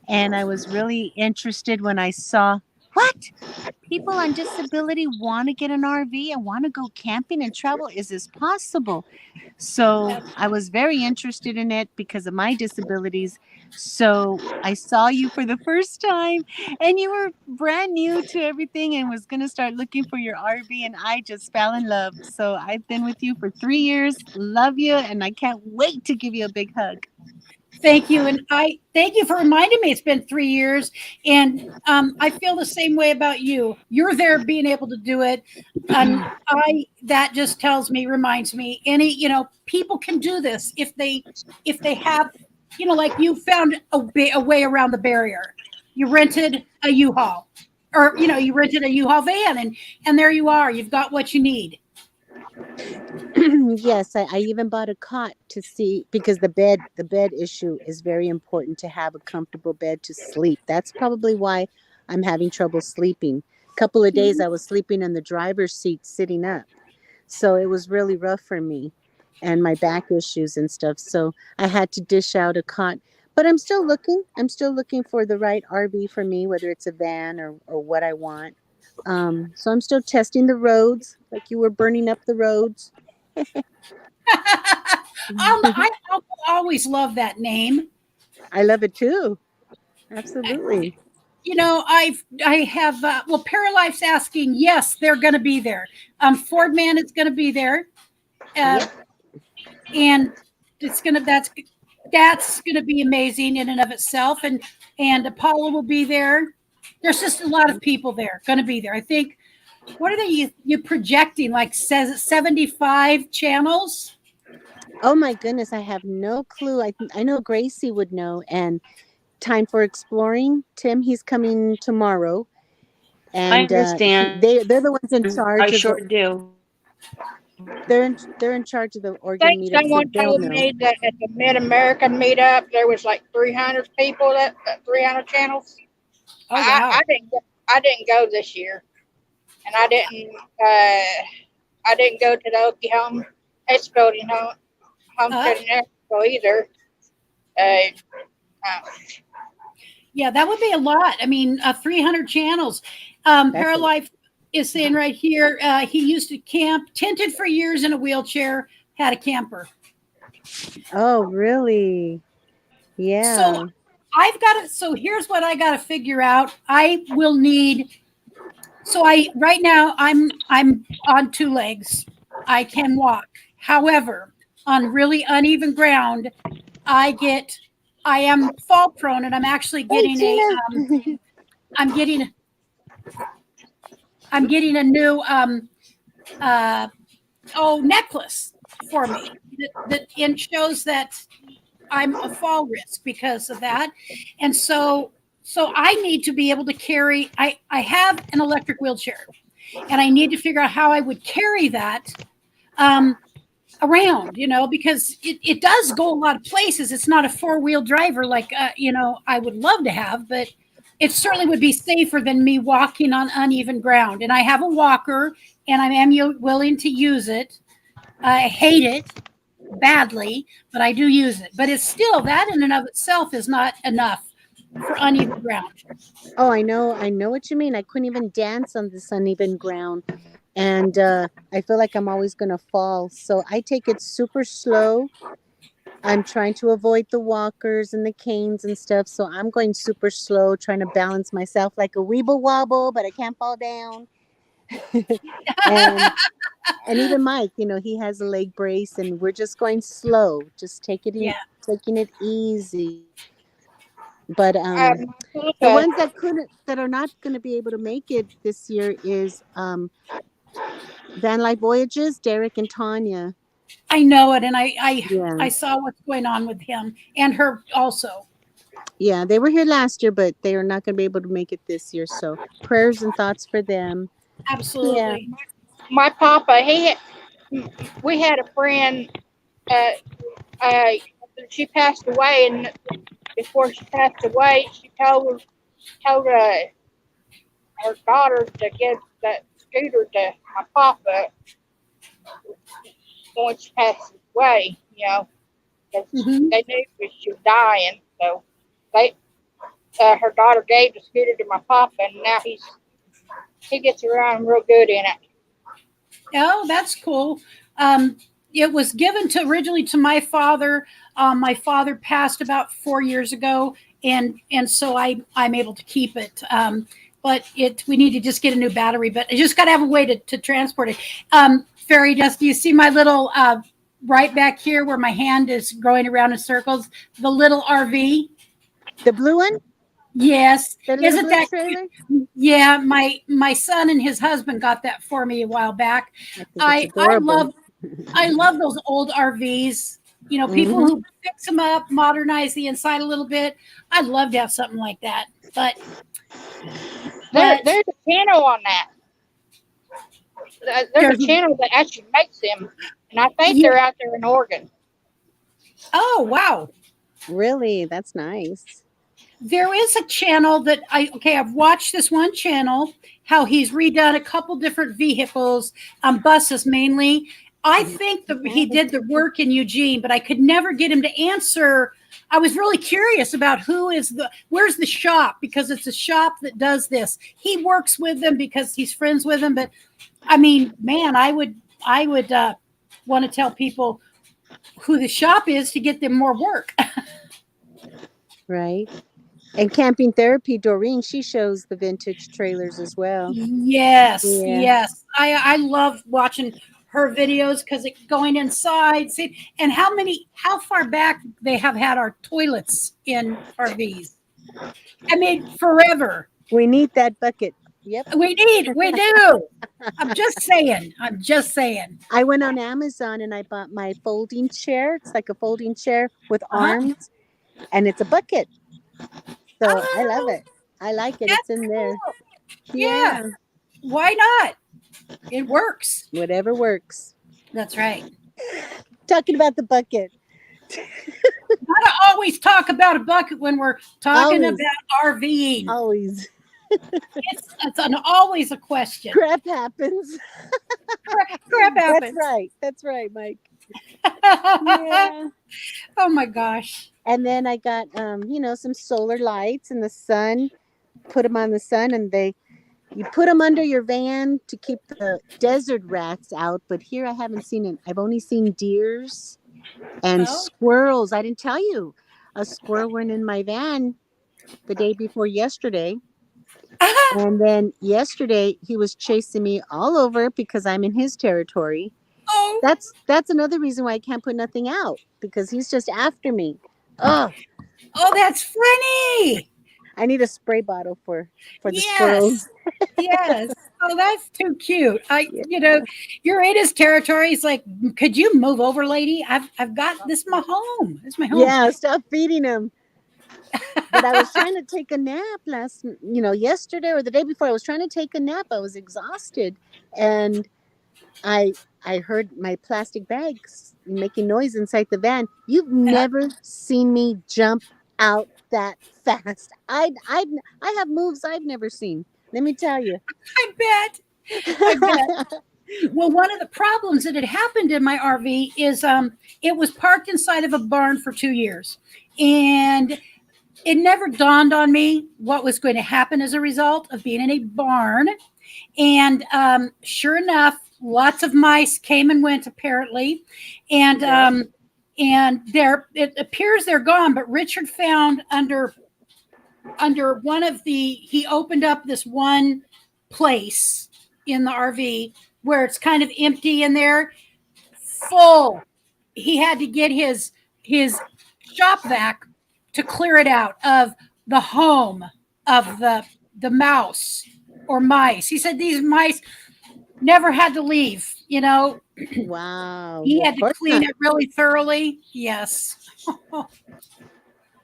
And I was really interested when I saw, what? People on disability want to get an RV and want to go camping and travel. Is this possible? So I was very interested in it because of my disabilities. So I saw you for the first time, and you were brand new to everything and was going to start looking for your RV, and I just fell in love. So I've been with you for 3 years. Love you, and I can't wait to give you a big hug. Thank you. And I thank you for reminding me it's been 3 years. And I feel the same way about you. You're there being able to do it. And that just reminds me, people can do this if they have, like you found a way around the barrier. You rented a U-Haul, or, you rented a U-Haul van, and there you are. You've got what you need. Yes, I even bought a cot to see, because the bed issue is very important, to have a comfortable bed to sleep. That's probably why I'm having trouble sleeping. A couple of days I was sleeping in the driver's seat sitting up. So it was really rough for me, and my back issues and stuff. So I had to dish out a cot. But I'm still looking. For the right RV for me, whether it's a van or what I want. So I'm still testing the roads, like you were burning up the roads. I always love that name. I love it too. Absolutely. I have, Paralife's asking, yes, they're going to be there. Ford Man is going to be there. And that's going to be amazing in and of itself. And Apollo will be there. There's just a lot of people there going to be there. I think, what are they you projecting? Like, says 75 channels? Oh my goodness, I have no clue. I know Gracie would know. And Time for Exploring, Tim, he's coming tomorrow. And I understand. They're the ones in charge. I sure do. They're in charge of the Oregon meetup. Someone told me that at the Mid-American meetup there was like 300 people, 300 channels. Oh, wow. I didn't go this year, and I didn't go to the Oklahoma Exploding Homesteading Expo either. Yeah, that would be a lot. I mean, 300 channels. Paralife is saying right here, he used to camp, tented for years in a wheelchair, had a camper. Oh, really? Yeah. So here's what I got to figure out. I will need, right now I'm on 2 legs. I can walk. However, on really uneven ground, I am fall prone, and I'm actually Hey, getting Tina. I'm getting I'm getting a new necklace for me that shows that I'm a fall risk because of that. And so I need to be able to carry I have an electric wheelchair, and I need to figure out how I would carry that um, around, because it does go a lot of places. It's not a four-wheel driver like I would love to have, but it certainly would be safer than me walking on uneven ground. And I have a walker, and I am willing to use it. I hate it badly, but I do use it. But it's still, that in and of itself is not enough for uneven ground. Oh, I know what you mean. I couldn't even dance on this uneven ground. And I feel like I'm always going to fall. So I take it super slow. I'm trying to avoid the walkers and the canes and stuff. So I'm going super slow, trying to balance myself like a weeble wobble, but I can't fall down. and and even Mike, he has a leg brace, and we're just going slow, just taking it easy. But the ones that are not going to be able to make it this year is Van Life Voyages, Derek and Tanya. I know it, and I saw what's going on with him and her also. Yeah, they were here last year, but they are not going to be able to make it this year. So prayers and thoughts for them. Absolutely. Yeah. My papa, we had a friend. She passed away, and before she passed away, she told her daughter to give that scooter to my papa when she passed away. Because they knew she was dying, so her daughter gave the scooter to my papa, and now he gets around real good in it. Oh, that's cool. It was given originally to my father. My father passed about 4 years ago, and so I'm able to keep it. But we need to just get a new battery. But I just got to have a way to transport it. Fairy Dust, do you see my little right back here where my hand is going around in circles? The little RV, the blue one. Yes, isn't that trailer? Cute? Yeah, my son and his husband got that for me a while back. I love those old RVs. People who fix them up, modernize the inside a little bit. I'd love to have something like that. But there's a channel on that. There's a channel that actually makes them, and I think they're out there in Oregon. Oh, wow! Really, that's nice. There is a channel that I've watched this one channel, how he's redone a couple different vehicles, buses mainly. I think that he did the work in Eugene, but I could never get him to answer. I was really curious about where's the shop, because it's a shop that does this. He works with them because he's friends with them. But I mean, man, I would want to tell people who the shop is to get them more work. Right. And Camping Therapy, Doreen, she shows the vintage trailers as well. Yes, yes. I love watching her videos because it's going inside. See, and how far back they have had our toilets in RVs. I mean, forever. We need that bucket. Yep. We do. I'm just saying. I went on Amazon and I bought my folding chair. It's like a folding chair with arms, and it's a bucket. So I love it. I like it. It's in there. Yeah. Why not? It works. Whatever works. That's right. Talking about the bucket. Gotta always talk about a bucket when we're talking about RVing. Always. It's always a question. Crap happens. Crap happens. That's right, Mike. Yeah. Oh my gosh. And then I got some solar lights in the sun. Put them on the sun, and you put them under your van to keep the desert rats out. But here I haven't seen it. I've only seen deers and squirrels. I didn't tell you. A squirrel went in my van the day before yesterday. And then yesterday he was chasing me all over because I'm in his territory. That's another reason why I can't put nothing out, because he's just after me. Oh, Oh, that's funny. I need a spray bottle for the Yes. squirrels. Yes. Oh, that's too cute. Yeah. You're in his territory. He's like, could you move over, lady? I've got this is my home. This is my home. Yeah, stop feeding him. But I was trying to take a nap yesterday or the day before. I was trying to take a nap. I was exhausted, and I heard my plastic bags making noise inside the van. You've never seen me jump out that fast. I have moves I've never seen. Let me tell you. I bet. I bet. Well, one of the problems that had happened in my RV is it was parked inside of a barn for 2 years, and it never dawned on me what was going to happen as a result of being in a barn. And sure enough, lots of mice came and went apparently, and it appears they're gone. But Richard found under one of he opened up this one place in the RV where it's kind of empty in there, full. He had to get his shop vac to clear it out of the home of the mouse or mice. He said these mice never had to leave, Wow. He Well, had of to course clean not. it really thoroughly. Yes.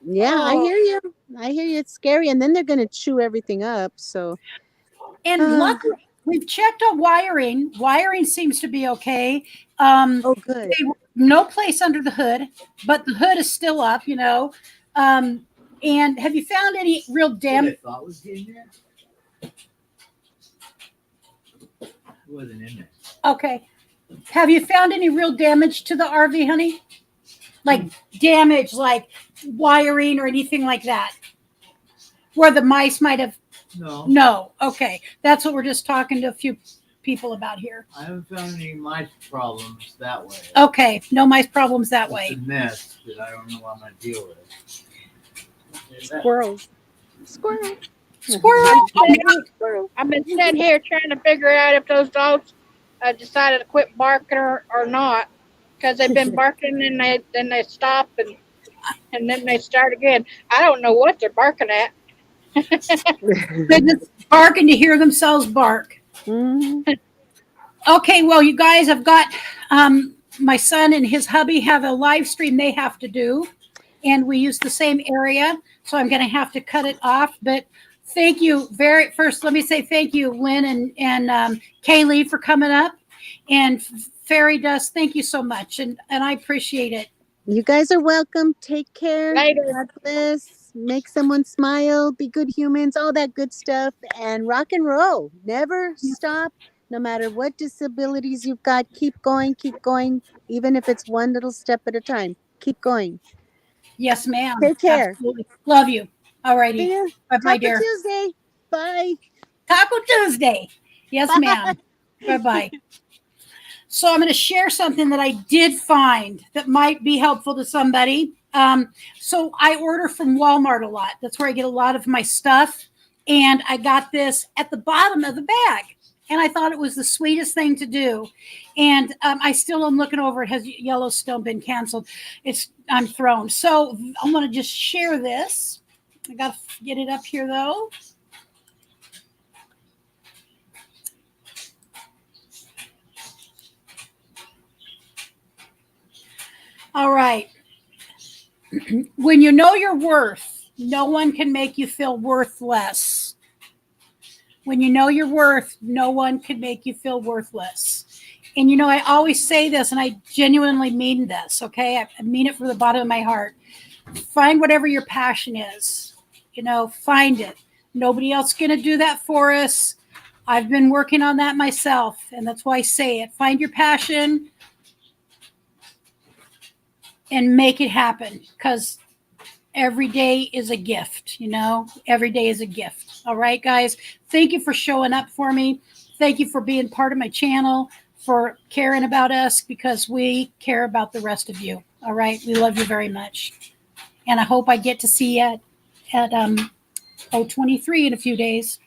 Yeah, I Oh. hear you. I hear you. It's scary. And then they're going to chew everything up. So, And luckily, we've checked on wiring. Wiring seems to be okay. oh, good. No place under the hood, but the hood is still up, and have you found any real damage? I thought was getting there. It wasn't in there. Okay. Have you found any real damage to the RV, honey? Like damage, like wiring or anything like that? Where the mice might have. No. No. Okay. That's what we're just talking to a few people about here. I haven't found any mice problems that way. Okay. No mice problems that way. It's a nest that I don't know what I'm going to deal with. Squirrels. Squirrel. Squirrel. Squirrel. I've been sitting here trying to figure out if those dogs decided to quit barking or not, because they've been barking and then they stop and then they start again. I don't know what they're barking at. They're just barking to hear themselves bark. Mm-hmm. Okay, well, you guys have got my son and his hubby have a live stream they have to do, and we use the same area, so I'm going to have to cut it off. But thank you first. Let me say thank you, Lynn and Kaylee, for coming up, and Fairy Dust. Thank you so much, and I appreciate it. You guys are welcome. Take care. Later. God bless. Make someone smile. Be good humans. All that good stuff. And rock and roll. Never stop. No matter what disabilities you've got, keep going. Keep going. Even if it's one little step at a time. Keep going. Yes, ma'am. Take care. Absolutely. Love you. All righty. Bye-bye, dear. Tuesday. Bye. Taco Tuesday. Yes, ma'am. Bye-bye. So I'm going to share something that I did find that might be helpful to somebody. So I order from Walmart a lot. That's where I get a lot of my stuff. And I got this at the bottom of the bag. And I thought it was the sweetest thing to do. And I still am looking over it. Has Yellowstone been canceled? I'm thrown. So I'm going to just share this. I got to get it up here, though. All right. When you know your worth, no one can make you feel worthless. When you know your worth, no one can make you feel worthless. And I always say this, and I genuinely mean this, okay? I mean it from the bottom of my heart. Find whatever your passion is. Find it. Nobody else is going to do that for us. I've been working on that myself, and that's why I say it. Find your passion and make it happen, because every day is a gift, every day is a gift. All right, guys, thank you for showing up for me. Thank you for being part of my channel, for caring about us, because we care about the rest of you. All right, we love you very much. And I hope I get to see you at 023 in a few days.